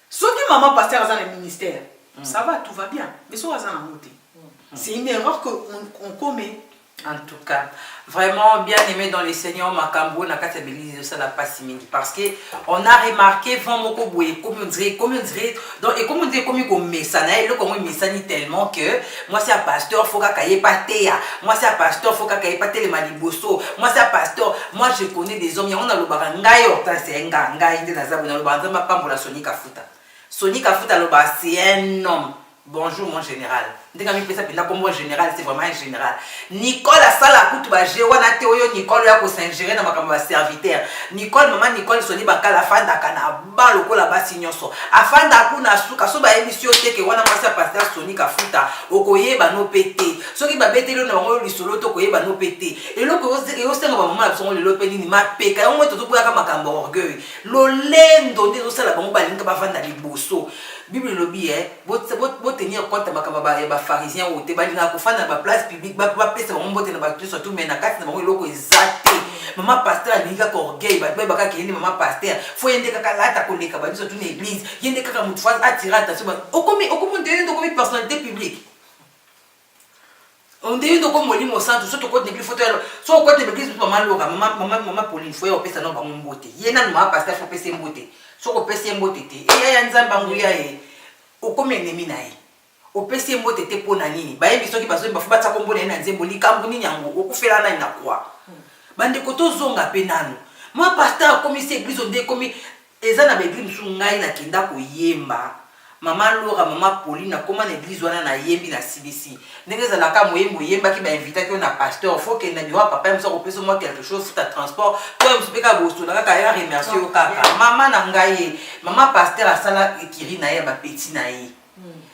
Ceux qui maman pasteur ont un ministère, ça va, tout va bien. Mais ceux qui ont un monté. C'est une erreur qu'on commet. En tout cas, vraiment bien aimé dans les Seigneurs Makambo, na kati belise ça la passe mingi parce que on a remarqué vraiment comme on dirait donc et comme on dit comme on met ça là, comme on met ça tellement que moi c'est un pasteur faut qu'à cailler pas théa, moi c'est un pasteur faut qu'à cailler pas télé maliboso, moi c'est un pasteur, moi je connais des hommes, on a le barangai horta c'est un ganga inde na zabu na le baranza ma pambola Sony Kafuta le ba c'est un homme. Bonjour mon général. Dès que je fais ça, comme mon général, c'est vraiment un général. Nicole a ça la coûte, Jéwana Théoyo, Nicole a s'ingérer dans ma serviteur. Nicole, maman Nicole, Sony Baka la fin d'Akana, Baloko la bas signoso. Afin d'Akuna Souka, Soba émission que Wana Massa Pasteur Sony Kafuta, Okoye Bano pété. Ce qui va bêter le nom du solo, Tokoye Bano pété. Et l'autre, et au sein de ma maman, absolument le lopeni, ma péka, on met tout pour la Makambo orgueil. L'olendo, des aussi la bombe, Balinka Bafanda Liboso. Bible lobby bo tenir compte makamba ba pharisien ou te bali na ko fana ba place publique ba pesa ba mbote na ba surtout mais na kati na ba loko ezate maman pasteur alinga ko orgueil ba ka kende maman pasteur faut yende kaka lata ko leka ba surtout na église yende kaka mutu fa attirer attention ba okomi ndendo komi personnalité publique on dit donc comme molimo centre surtout côté l'église photo so côté l'église maman Laura maman Pauline faut yo pesa no ba mbote yena maman pasteur faut pesa mbote soko pesi mbote te e ya nzamba nguya e okomene mina e o pesi mbote te pona nini ba yebi soki bazo bafu batsa kombona na nzembo likambu nini yango okufela na kwa bande koto zonga pe nanu moi pasteur comme ici église on dit comme eza na église sungai na kenda ko yemba maman Laura maman Pauline comment l'église wana na yembi na CBC ndenge za la ka moyembo yemba ki ba inviter que na pasteur faut que na biwa papa me so ko pesa moi quelque chose ta transport toi me speka bosto na ka ya remercier au kaka maman na ngai maman pasteur asala ekiri na ye ba petit na ye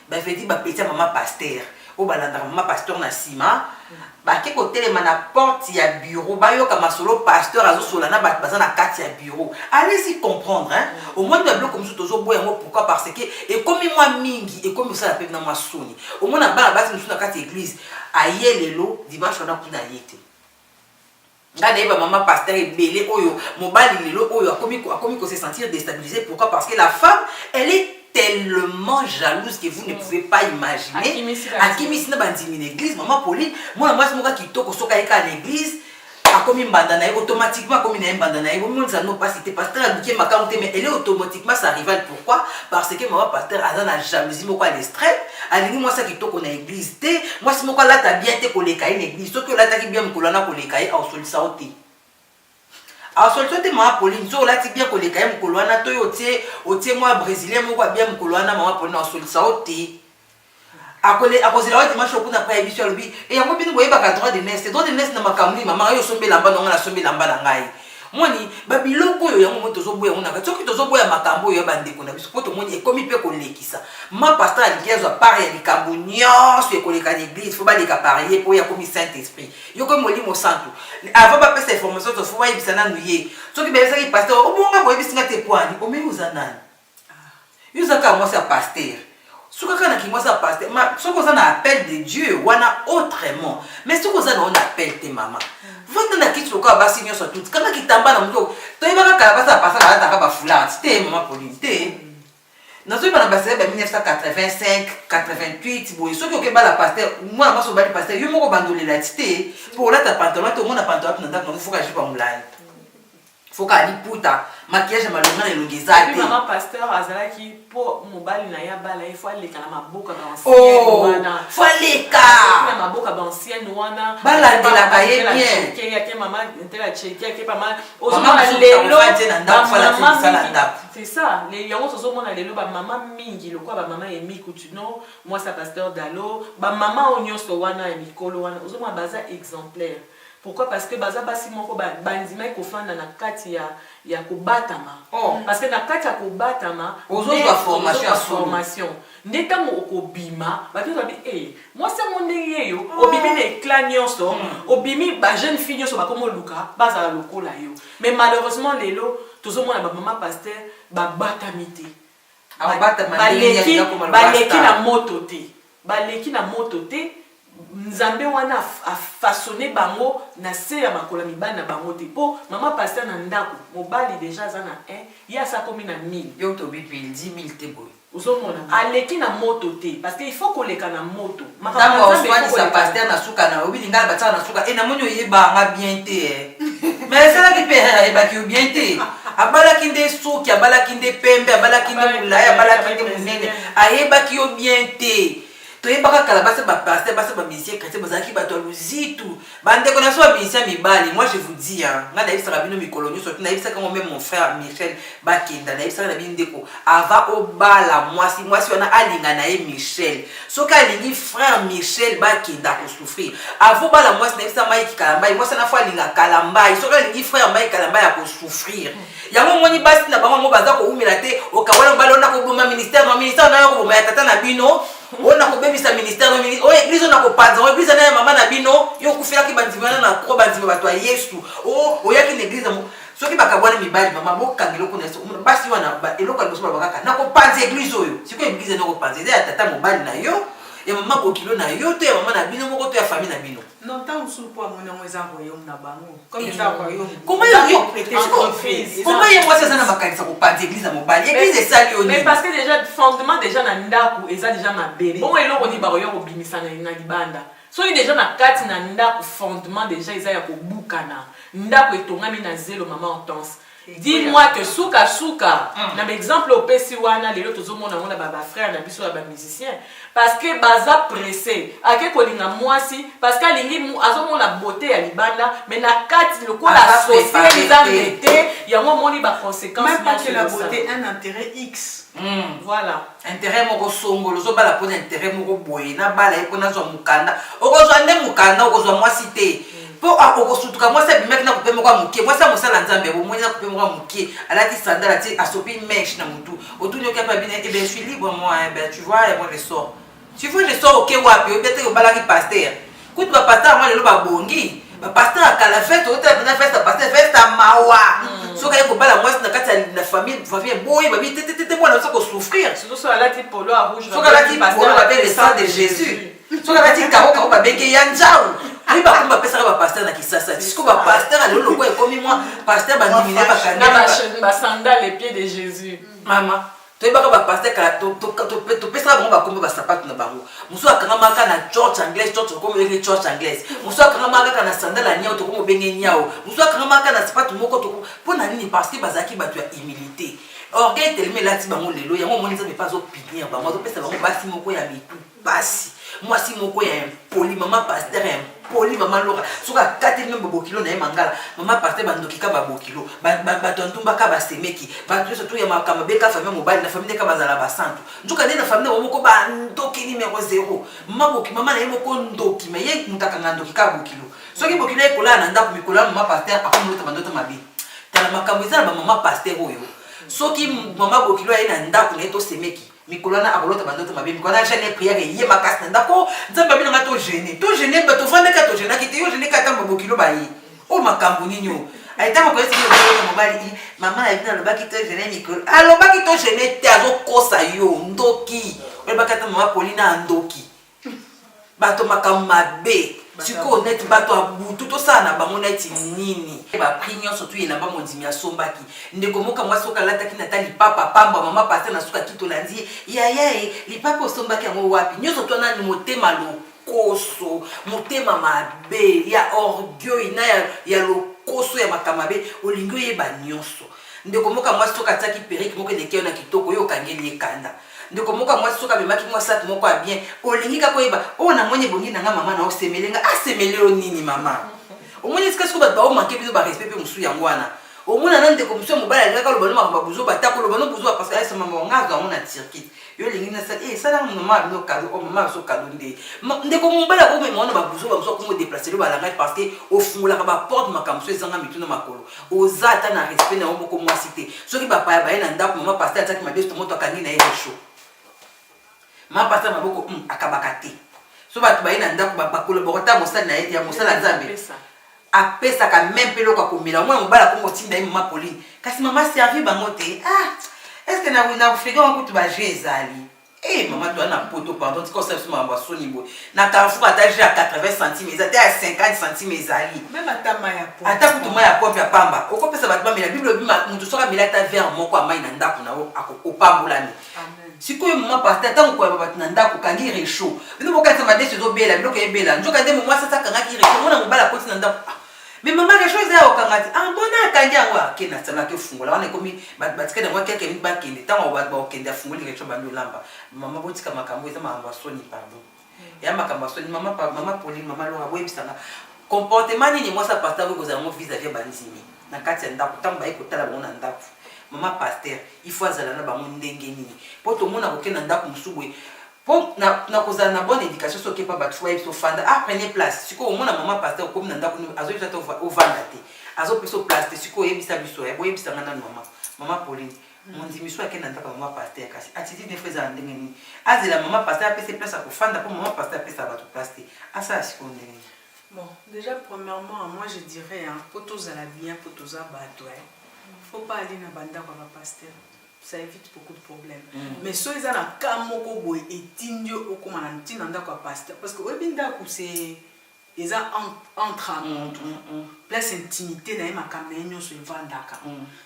ba fait dit ba petit maman pasteur o balanda maman pasteur na sima ba ke ko telema na porte ya bureau ba yo kama solo pasteur azo sola na ba na kati ya bureau allez-y comprendre hein au moins de bloc comme ça tozo boya ngo pourquoi parce que et comme moi mingi et comme ça la peine na moi soni au moins na ba base nous na kati église ayelelo dimanche on a kuna yete ngane ba maman pasteur ebele oyo mobali lelo oyo akomi ko se sentir déstabilisé pourquoi parce que la femme elle est tellement jalouse que vous ne pouvez pas imaginer. Akimisi na bandimi l'église, maman Pauline, moi moi c'est moi qui toko soka eka à l'église, a comme une bandana automatiquement comme une bandana, au monde ça non pas cité pasteur a bouqué ma quarantaine mais elle est automatiquement sa rivale pourquoi? Parce que maman pasteur a dans la jalousie moi quoi l'extrême, alingi moi ça qui toko na église té, moi c'est moi quoi là ta bien té ko lekaï l'église, sauf que là ta qui bien kolana ko lekaï au sol ça oté. A solitote maman Pauline so lati bien ko leka ye mukolo wana to otie moi brésilien moko bien mukolo wana maman Pauline a solisa ote akozela ote macho kuna pa ebiso alobi e yango bino boye baka droit de naissance na makamuni maman yo sombe lamba no na sombe lamba na ngai moni babiloko yo yango moto zo boya ona ka soki tozo boya makambo yo bandeko na biso poto moni ekomi pe ko lekisa ma pasteur alikiazo pare ya likambo nyonso ekoleka l'église faut ba leka parier po ya komi Saint Esprit yo ko molimo santo avant ba pesa information to faut ba yebisa nanu ye soki be saki pasteur obonga boye bisinga te poani o me uzanani yuzaka moi c'est pasteur Ce que kana kimwa ça pasteur, ce que ça na appel de Dieu, wana autrement. Mais ce que ça on appelle tes maman. Vanda na kitu kwa basi nyoso tout. Kana kitamba na mto. To ibaka kala basa pasa la ta ba fula. C'était maman Pauline. Dans ce bana basi ba 1985, 88, boy. Ce que ba la pasteur, moi ma so ba pasteur, yo moko bandole la tité. Pour la ta pantalon, to mona pantalon na ndako, faut ka jipa mulai. Faut ka liputa. Maquillage malonga na longeza te. Maman pasteur azala ki po mobali na ya bala il faut aller kana maboka ba ancienne wana. Faut aller ka. Na maboka ba ancienne wana. Bala de la cahier bien. Qui maman intela checker qui pas mal. Maman lelo c'est ça. Les yango sozo mona lelo ba maman mingi le quoi ba maman emi kutuno, moi ça pasteur Dalo, ba maman onyoso wana e mikolo wana. Ozo mona baza exemplaire. Pourquoi? Parce que baza basi moko bandima kofanda na kati ya kobatama. Parce que na kati ya kobatama ozoa formation. Ndeta mo okobima, ba tout ba moi c'est mon ndenge yo, obimi na éclat nyonso, obimi ba jeune fille nyonso ba komo luka, baza lokola yo. Mais malheureusement lelo tozo mona ba maman pasteur ba batamité. Baleki na moto te. Baleki na moto te. Nzambe wana a façonné bango na se ya makola mibana na bango te po maman pasteur na ndako mobali déjà za na 1 ya sa komi na 1000 yo to bipi 10 000 te boy ozomona aleki na moto te parce que il faut koleka na moto makambo oswani sa pasteur na suka na obi lingala batsa na suka na moni oyeba nga bien te mais ça la ki pe ba ki bien te abala kinde suki abala kinde pembe abala kinde mulaya abala kinde munene ayeba ki yo bien te. Tu baka kala basa ba pasteur basa ba monsieur chrétien bazaki bato luzitu bande kona so ministère mibali. Moi je vous dis nga na ibisa kabino mikolonyo surtout na ibisa quand même mon frère Michel Bakenda na ibisa na bindeko ava obala mwasi wana alinga na ye Michel soka alingi frère Michel Bakenda ko souffrir avo bala mwasi na ibisa mai kikalamba mwasi na fo alinga kalamba soka alingi frère mai kalamba ya ko souffrir yango moni basi na bango mo baza ko umela te okawala balona ko boma ministère na ko boma ya tata na bino ona ko bebisa ministère o église na ko panza o église na mama na bino yo kufira ki bandivana na ko bandivana bato ya Yesu o yaki na église mo soki bakabwana mibali mama mo kangelo ko na so basi wana eloko liboso bakaka na ko panza église oyo siko église na ko panza ya tata mobali na yo ya mama bokilo na yo to ya mama na bino moko to ya famille na bino. Non, tant que sous poids, mon amour est en royaume là-bas. Comme ça, royaume. Comment il y a moi ça na makanisa ko panza église mobali église ça lioni. Mais parce que déjà fondement déjà na ndaku eza déjà mabele. Bon eloko ni baroyo ko bimisa na libanda. So déjà na kati na ndaku fondement déjà eza ya ko bukana. Ndaku etongami na zelo maman Hortense. Dis-moi que souka na exemple au pesi wana lelo tozomona mona ba frère na biso ba musicien parce que baza pressé ake kolinga mwasi parce que alingi azomona beauté ya libanda mais na kati lokola société nzambete yango moni ba conséquences même pas que la beauté un intérêt X. Voilà intérêt moko songolo zo bala pona intérêt moko boye na bala eko na zo mukanda okozwa nde mukanda okozwa mwasi te po okosutuka mwasi abimaki na kupema kwa mukie mwasi amosala nzambe bomoni na kupema kwa mukie alati sandala ti asopi mèche na mutu otuni okia pa bine eh ben je suis libre moi eh ben tu vois moi je sors ok wapi obete ko balaki pasteur kutu ba pasteur moi lelo ba bongi ba pasteur akala fête otela na fête pasteur fête mawa soka ko bala mwasi na kati na famille boye ba bite tete mwana so ko souffrir surtout so alati polo à rouge soka alati polo ba le sang de Jésus soka alati kako ba beke yanjao oui ba kumba pesa ba pasteur na kisasa siko ba pasteur alelo loko ekomi moi pasteur ba dimine ba kana ba sandales les pieds de Jésus maman to ibaka ba pasteur kala to pesa ba komba ba sapato na bango muso akanga maka na church anglaise church ko mo church anglaise muso akanga maka na sandala nyao to ko mo benge nyao muso akanga maka na sapato moko to pona nini parce que bazaki ba tu ya humilité orgueil tellement lati bango lelo yango moni nzambe pas opinion bango to pesa bango basi moko ya mitu basi mwasi moko ya impoli mama pasteur impoli mama loka soka kati nombo bokilo na mangala mama pasteur bandokika ba bokilo ba tontumba ka ba semeki ba surtout ya makama beka famille mobile na famille ka bazala ba santu njoka na famille moko ba ndoki numéro 0 mama na yemo ko ndoki mais ye mutaka ndoki ka bokilo soki bokilo ekola na ndako mikola mama pasteur akomota bandota mabi tala makambo ezala ba mama pasteur oyo soki mama bokilo ya na ndako na to semeki mikolana abolota bandoto mabe mikona chaîne prière ye makasi ndako nzamba bino ngato gêner ba to fanda ka to gêner ki te yo gêner ka tamba bokilo ba yi o makambo ninyo aitama ko esi yo mobali mama na bina lobaki to gêner mikolo alobaki to gêner te azo kosa yo ndoki bakata mama Paulina andoki bato makammabe siko net bato abutu to sana bango net nini ba premium surtout ina ba mondimi ya sombaki ndeko moka mwasi okalata na tali papa pamba mama pasteur na suka kito landi ya li papa sombaki yango wapi nyoso to na motema lokoso motema mabe ya orgueil na ya lokoso ya makamabe olingo yeba nyonso ndeko moka mwasi okataki perike moko ndeke na kitoko yo kangeli ekanda ndeko moka mwasi soka bemaki mwasi ati moko ya bien olingi kako yeba na mwenye bongi na nga mama na osemelenga asemelelo nini mama omoni sika siko bato baomanke biso barespect mpe mosu yango wana omona na ndeko mosu ya mobali alingaka lobano makambo babuzo batako lobano buzo parce ayesa mama ongazo yango na circuit yo olingi na sala esalanga mama bino kado mama biso kado nde ndeko mobali akomema wana babuzo babuzo akomo déplacer lo balanga parce que ofungolaka baporte makambo so ezanga mituna makolo oza ata na respect na yo moko mwasi te soki bapaya baye na ndako mama pasteur ataki mabeso to moto akangi na ye resho ma pasteur maboko akabaka te so bato baye na ndako bakolabora mosali na ye ya mosala nzambe apesaka même pe loko akomela omwana mobali akongo tinda ye mama Pauline kasi mama servi bango te est-ce que na frigo wango tu bajeu ezali mama to na poto pardon tiko ça sur mama soni bo na Carrefour attaché à 80 centimes ezate à 50 centimes ezali même atama ya pompe ata kutuma ya pompe ya pamba okopesa bato bamela bible bima mutu soka mela ta verre moko amai na ndako na opambolani sikoyo mama pasteur tango kwa bato na ndako kangi resho bino bokatisa madesi ezobela biloko ebela nzoka nde mwa sasa kangaki resho mona mobala koti na ndako mais maman les choses ya okangati bona kangi yango akena tsala ke fungola wana komi batika na mwa quelques minutes bakende tango ba okende afungoli resho bando lamba mama botika makambo eza makambo soni pardon ya makambo soni mama Pauline mama Laura boyebisanga comportement nini mwasa pasteur ko za mo vis-à-vis banzimi na kati ya ndako tango ba ekotala bona ndako mama pasteur il faut azala na bango ndenge nini po to mona kokena ndako musubwe po na kozala na bonne éducation soki pa bato fwa yebiso fanda prenez place siko omona mama pasteur okomi na ndako azoyebisa te ovanda te azopesa place te siko oyebisa biso ya boyebisanga nanu mama Pauline mondimi so akenda ndako mama pasteur kasi attitude ne feza ndenge nini azela mama pasteur apesa place akofanda po mama pasteur apesa bato place te asala siko ndenge. Bon, déjà premièrement moi je dirais po tozala bien po toza bato faut pas aller na banda kwa ba pasteur ça évite beaucoup de problèmes. Mais si ils ont un cas moko boy et tindio au comment on tient dans quoi pasteur parce que webinda c'est ils ont entre place intimité na ma caméra sur vendaka.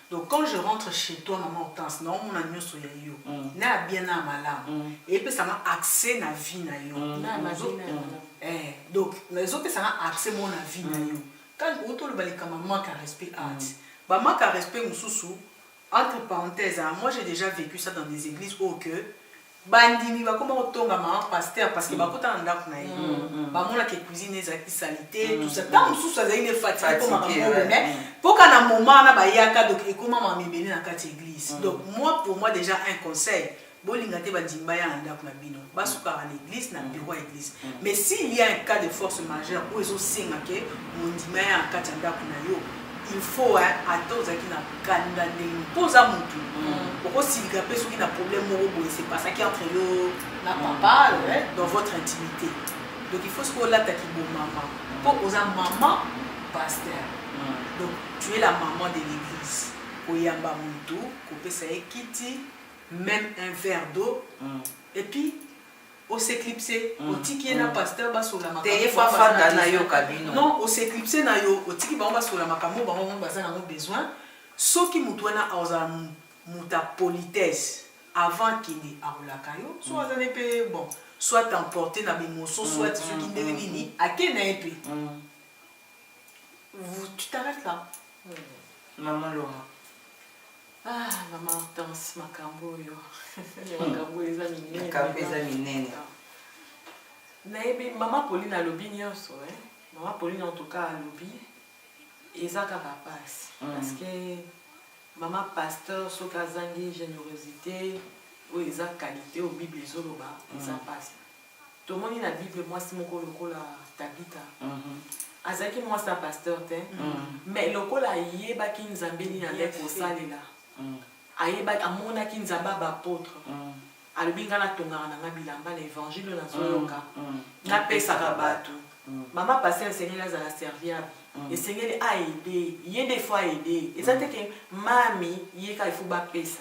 Donc quand je rentre chez toi maman Hortense non mon agneau sur yo na bien na malam et puis ça m'a accès na vie na yo donc les autres ça m'a accès mon vie na yo quand auto le balika maman qui respect art bah manque à respect mususu. Entre parenthèses, moi j'ai déjà vécu ça dans des églises où que bandimi va comment autonga maman pasteur parce que ba kota ndako na ye ba mona ke cuisine ezaki salité tout ça tant sous ça une fatigué pour maman mais pour qu'à un moment na ba yaka donc et comment maman mbeli na kati église donc moi pour moi déjà un conseil bolinga te bandimba ya ndako na bino basuka à l'église na bureau église mais s'il y a un cas de force majeure où ils ont singa ke mondima ya kati ndako na yo il faut attendre qu'il n'a candidaté pose à mon tour pourquoi s'il y a personne qui a problème c'est pas ça qui entre eux n'a pas dans votre intimité donc il faut ce qu'on l'a attaqué bon maman pour aux maman pasteur donc tu es la maman de l'église pour yamba mon tour couper ça équité même un verre d'eau et puis au s'éclipser au tiki na pasteur ba sur la makambo non au s'éclipser na yo au tiki ba sur la makambo ba on ba na besoin so ki mutu na oza muta politesse avant qu'il ne arulaka yo soit ça ne peut bon soit t'emporter na bimoso soit ce qui ndenge nini akena epi tu t'arrêtes là maman Laura. Maman Hortense makambo yo makambo eza minene nayebi mama Pauline alobi nyonso mama Pauline en tout cas alobi eza kaka pasi parce que mama pasteur soki azangi générosité oyo eza qualité au bible ezoloba eza pasi tomoni na bible mwasi moko lokola Tabita azalaki mwasi ya pasteur te mais lokola ayebaki nzambe nini ande kosalela ayebaki amonaki nzambe baapôtre alobi nga natongaka nanga bilamba na évangile nazoyoka napesaka bato mama pasteur esengeli azala serviable esengeli aide ye des fois aide ezate ke mami ye ka il faut ba pesa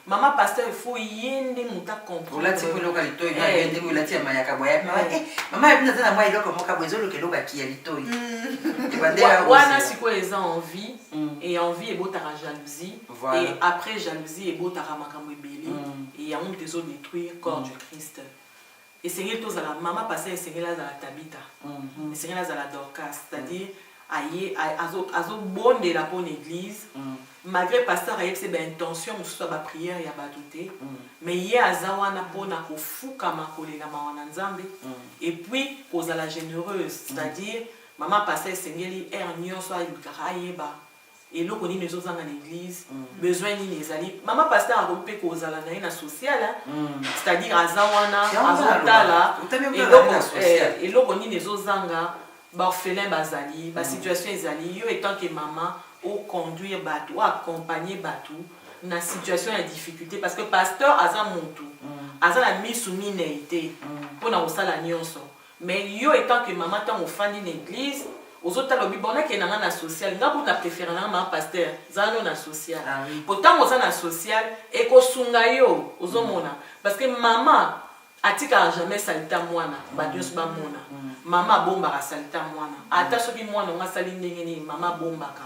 maman pasteur il faut yende muta comprendre olati ko loka litoi na yende ko lati mayaka boya mama ya bina tana moi iloko moka bozo loke loka ki ya litoi wana siko eza envie et envie ebotaka jalousie et après jalousie ebotaka makambo ebele et yango tezo détruire corps du Christ. Et c'est tout ça, maman passait et là dans la tabita, et c'est là dans la dorcas, c'est-à-dire aïe, azo bon de la bonne église, malgré pasteur aïe c'est ben intention ou soit ba prière y a pas douté, mais y a zawana pona ko fou kama kolela mawana nzambe, et puis cause la généreuse, c'est-à-dire maman passait sengeli er nyo soit il ba. Et là, on est dans l'église, besoin de les alliés. Maman pasteur a compris qu'aux alliés na social, c'est-à-dire à Zawana, à Zotala, et là, on est dans zanga, orphelin bazali, ba situation ezali, yo étant que maman au conduire bateau, accompagner bateau, na situation de difficulté parce que pasteur a za montou, a za la mise sous minéité pour na osala nyonso. Mais yo étant que maman tant au fan d'une église aux autres lobby bona qui est dans la social nga pour na préférer na pasteur zano na social pourtant aux na social et ko sunga yo ozomona parce que maman atika jamais salita mwana ba dios ba mona mama bomba ka salita mwana ata soki mwana nga sali ndenge ni mama bomba ka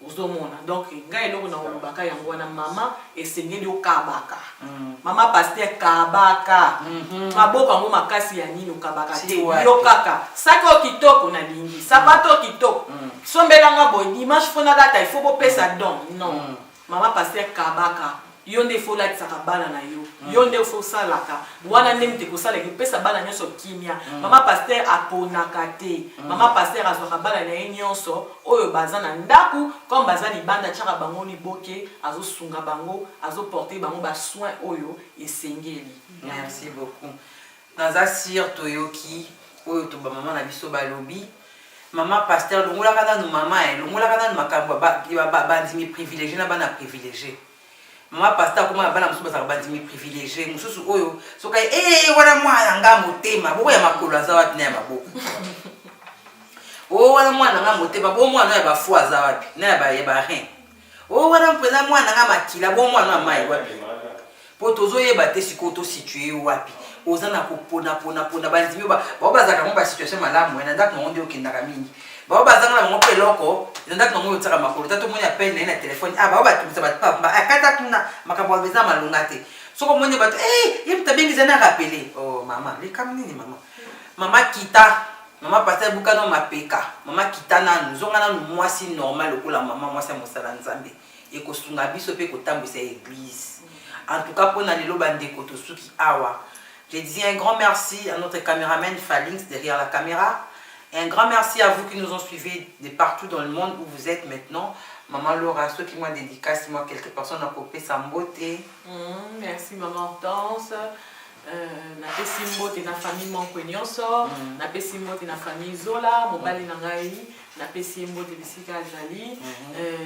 ozomona donc nga eloko na olobaka yango wana mama esengeli okabaka mama pasteur kabaka maboko yango makasi ya nini okabaka te yo kaka sako kitoko na lingi sapato kitoko sombelanga boy dimanche fona data il faut bopesa don non mama pasteur kabaka yonde faut la tsaka bala na yo yonde faut salaka wana ndemte ko sala ke pesa bala nyonso kimia mama pasteur aponaka te mama pasteur azwaka bala na nyonso oyo bazana ndaku comme bazani banda tshaka bango liboke azo sunga bango azo porter bango ba soin oyo esengeli. Merci beaucoup. Naza sir toyoki oyo to ba mama na biso balobi mama pasteur longola kana no mama longola kana no makambo ba bandimi privilégié na bana privilégié. Maman pasteur comment bana musu basaka bandimi privilégié mususu oyo soka wana mwana nga motema boko ya makolo aza wapi na ya maboko wana mwana nga motema bo mwana ya bafu aza wapi na ya ba rien wana mpena mwana nga makila bo mwana ya mai wapi po tozoyeba te siko to situé wapi ozana kopona bandimi ba bazaka mo ba situation malamu na ndako ngondi okendaka mingi bazanga na mongo peloko ndaka na mongo tsaka makolo tato moni appelle na téléphone batumisa batpapa akata tuna makambo beza malunga te soko moni bato ye mtabengi zana rappeler oh mama le kam nini mama kita mama pasteur bukano mapeka mama kita na nzonga na mwasi normal okola mama mwasi mosala nzambe ekosunga biso pe kotambisa église en tout cas pour na lelo bandeko to suki awa je dis un grand merci à notre caméraman Falings derrière la caméra. Et un grand merci à vous qui nous ont suivis de partout dans le monde où vous êtes maintenant. Maman Laura, ceux qui m'ont dédicacé, moi, quelques personnes ont coupé sa beauté. Merci Maman Hortense. Na pesi mbote na famille Monko Nyonso, na pesi mbote na famille Zola, mobali na ngai, na pesi mbote bisika azali,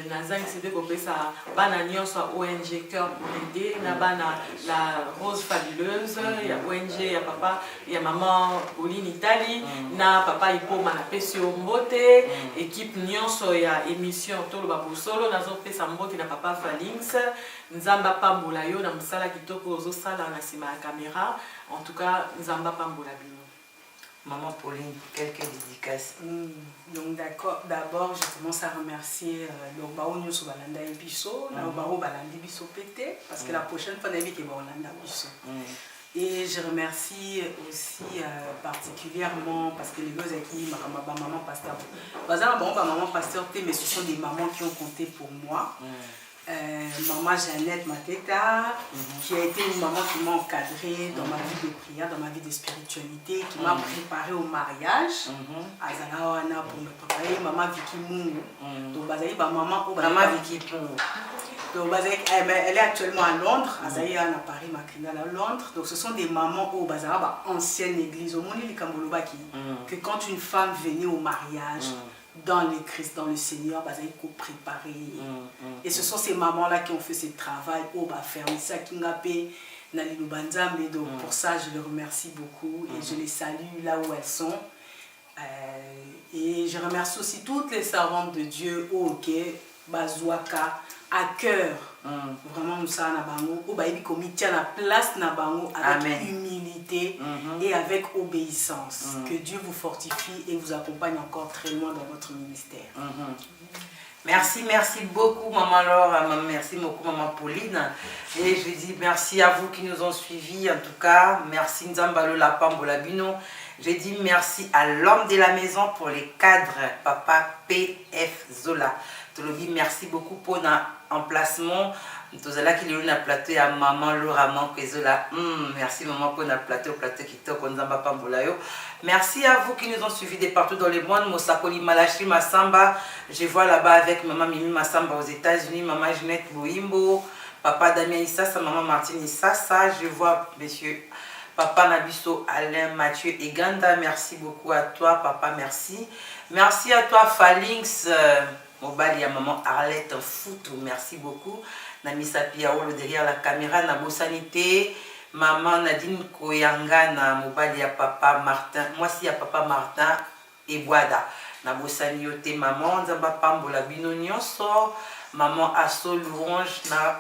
na zangi c'était kopesa bana nyonso ONG Cœur pour aider, na bana la Rose Fabuleuse, ya ONG ya papa, ya maman Pauline Italie, na papa Ipoma na pesi mbote, équipe nyonso ya émission Tolo Babosolo, na zo pesa mbote na papa Falings, nzamba pambola yo na musala kitoko ozo sala na sima ya caméra. En tout cas, nzamba pambola bino. Maman Pauline, quelques dédicaces. Donc d'accord, d'abord je commence à remercier le Baonyo sur Balanda et Bisso, le Bao Balandi Bisso pété, parce que la prochaine fois on a vu qu'il y a Balanda Bisso. Et je remercie aussi particulièrement parce que les deux qui maman pasteur. Maman pasteur, mais ce sont des mamans qui ont compté pour moi. Maman Jeannette Mateta, qui a été une maman qui m'a encadrée dans ma vie de prière, dans ma vie de spiritualité, qui m'a préparée au mariage. Azalawana pour me préparer, maman Vicky Mungu. Donc, maman Vicky Mungu. Donc, elle est actuellement à Londres, Azaïa à Paris, Macrinal à Londres. Donc, ce sont des mamans au Bazara, ancienne église, au Moni Likamboloba, que quand une femme venait au mariage, dans le Christ, dans le Seigneur, bah, il faut préparer. Et ce sont ces mamans-là qui ont fait ce travail. Oh, bah, faire ça, Kingapé, Nalilu Banzambe. Donc, pour ça, je les remercie beaucoup et je les salue là où elles sont. Et je remercie aussi toutes les servantes de Dieu, ok, Bazouaka, à cœur. Vraiment, nous sommes à Bango, au Baïbi Comité à la place na Bango avec Amen. humilité et avec obéissance. Que Dieu vous fortifie et vous accompagne encore très loin dans votre ministère. Merci, merci beaucoup Maman Laure, merci beaucoup Maman Pauline. Et je dis merci à vous qui nous ont suivis en tout cas. Merci Nzambalo Lapambolabino. Je dis merci à l'homme de la maison pour les cadres, Papa P.F. Zola. Merci beaucoup pour l'emplacement. Nous allons qui le plateau à Maman Laura Zola. Merci Maman pour le plateau qui toque Nzamba Pambolayo. Merci à vous qui nous ont suivis de partout dans le monde. Mosakoli Malachi Massamba. Je vois là-bas avec Maman Mimi Massamba aux États-Unis, Maman Jeanette Boimbo, Papa Damien Issassa, Maman Martine Issassa. Je vois Monsieur Papa Nabiso Alain Mathieu Eganda. Merci beaucoup à toi, Papa. Merci. Merci à toi, Phalinx. Mobali à Maman Arlette Foutou. Merci beaucoup. Namisa Piaolo derrière la caméra. Nabo Sanité. Maman Nadine Koyanga na mobali à Papa Martin. Moi si à Papa Martin et Boada. Nabo Saniote Maman Nzamba Pambola Bino Nyonso. Maman Asso Louange na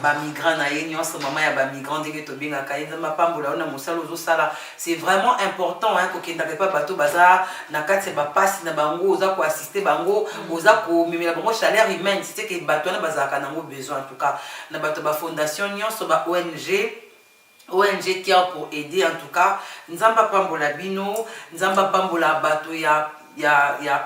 ba migrant na nyonso maman ya ba migrant ndenge to binga kayenza mapambola ona mosala ozosala. C'est vraiment important hein ko kenda pas bateau baza na kati ba passe na bango oza ko assister bango oza ko memela bango chaleur humaine c'est que bateau na bazaka nango besoin en tout cas na bateau ba fondation nyonso ba ONG qui a pour aider en tout cas Nzamba Pambola Bino Nzamba Pambola bateau ya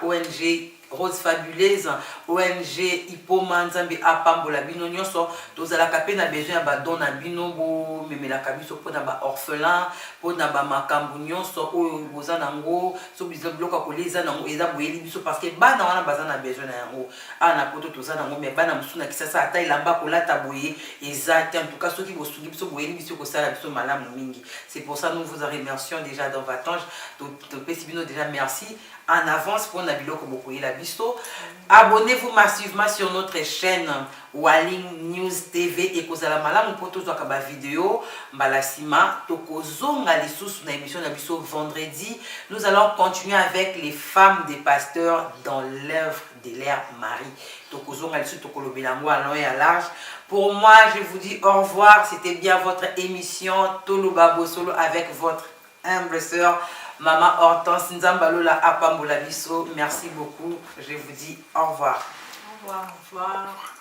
ONG Rose Fabuleuse, ONG Ipoma Nzambi Apambola Bino Nyonso, tozala kapé na besoin ya ba don na bino bo memela kabiso po na ba orphelin, po na ba makambu nyonso oyo boza nango, so biso bloka koleza nango eza boyeli biso parce que bana wana baza na besoin na yango. Ana poto toza nango mais bana musuna kisasa ata ilamba kolata boye exact en tout cas ceux qui bosuki biso boyeli biso ko sala biso malamu mingi. C'est pour ça nous vous remercions déjà dans Vatange, to pesibino déjà merci. En avance pour Nabiloko Bokoyela Bisto. Abonnez-vous massivement sur notre chaîne Waling News TV et Kozala Malam pour tous les vidéos. Mbalasima, Tokozonga les sous na émission Nabiso vendredi. Nous allons continuer avec les femmes des pasteurs dans l'œuvre de l'ère Marie. Tokozonga les sous Tokolobelango à long et à large. Pour moi, je vous dis au revoir. C'était bien votre émission Toloba Bosolo avec votre humble sœur Maman Hortense Nzambalola Apambola Biso. Merci beaucoup. Je vous dis au revoir. Au revoir. Au revoir.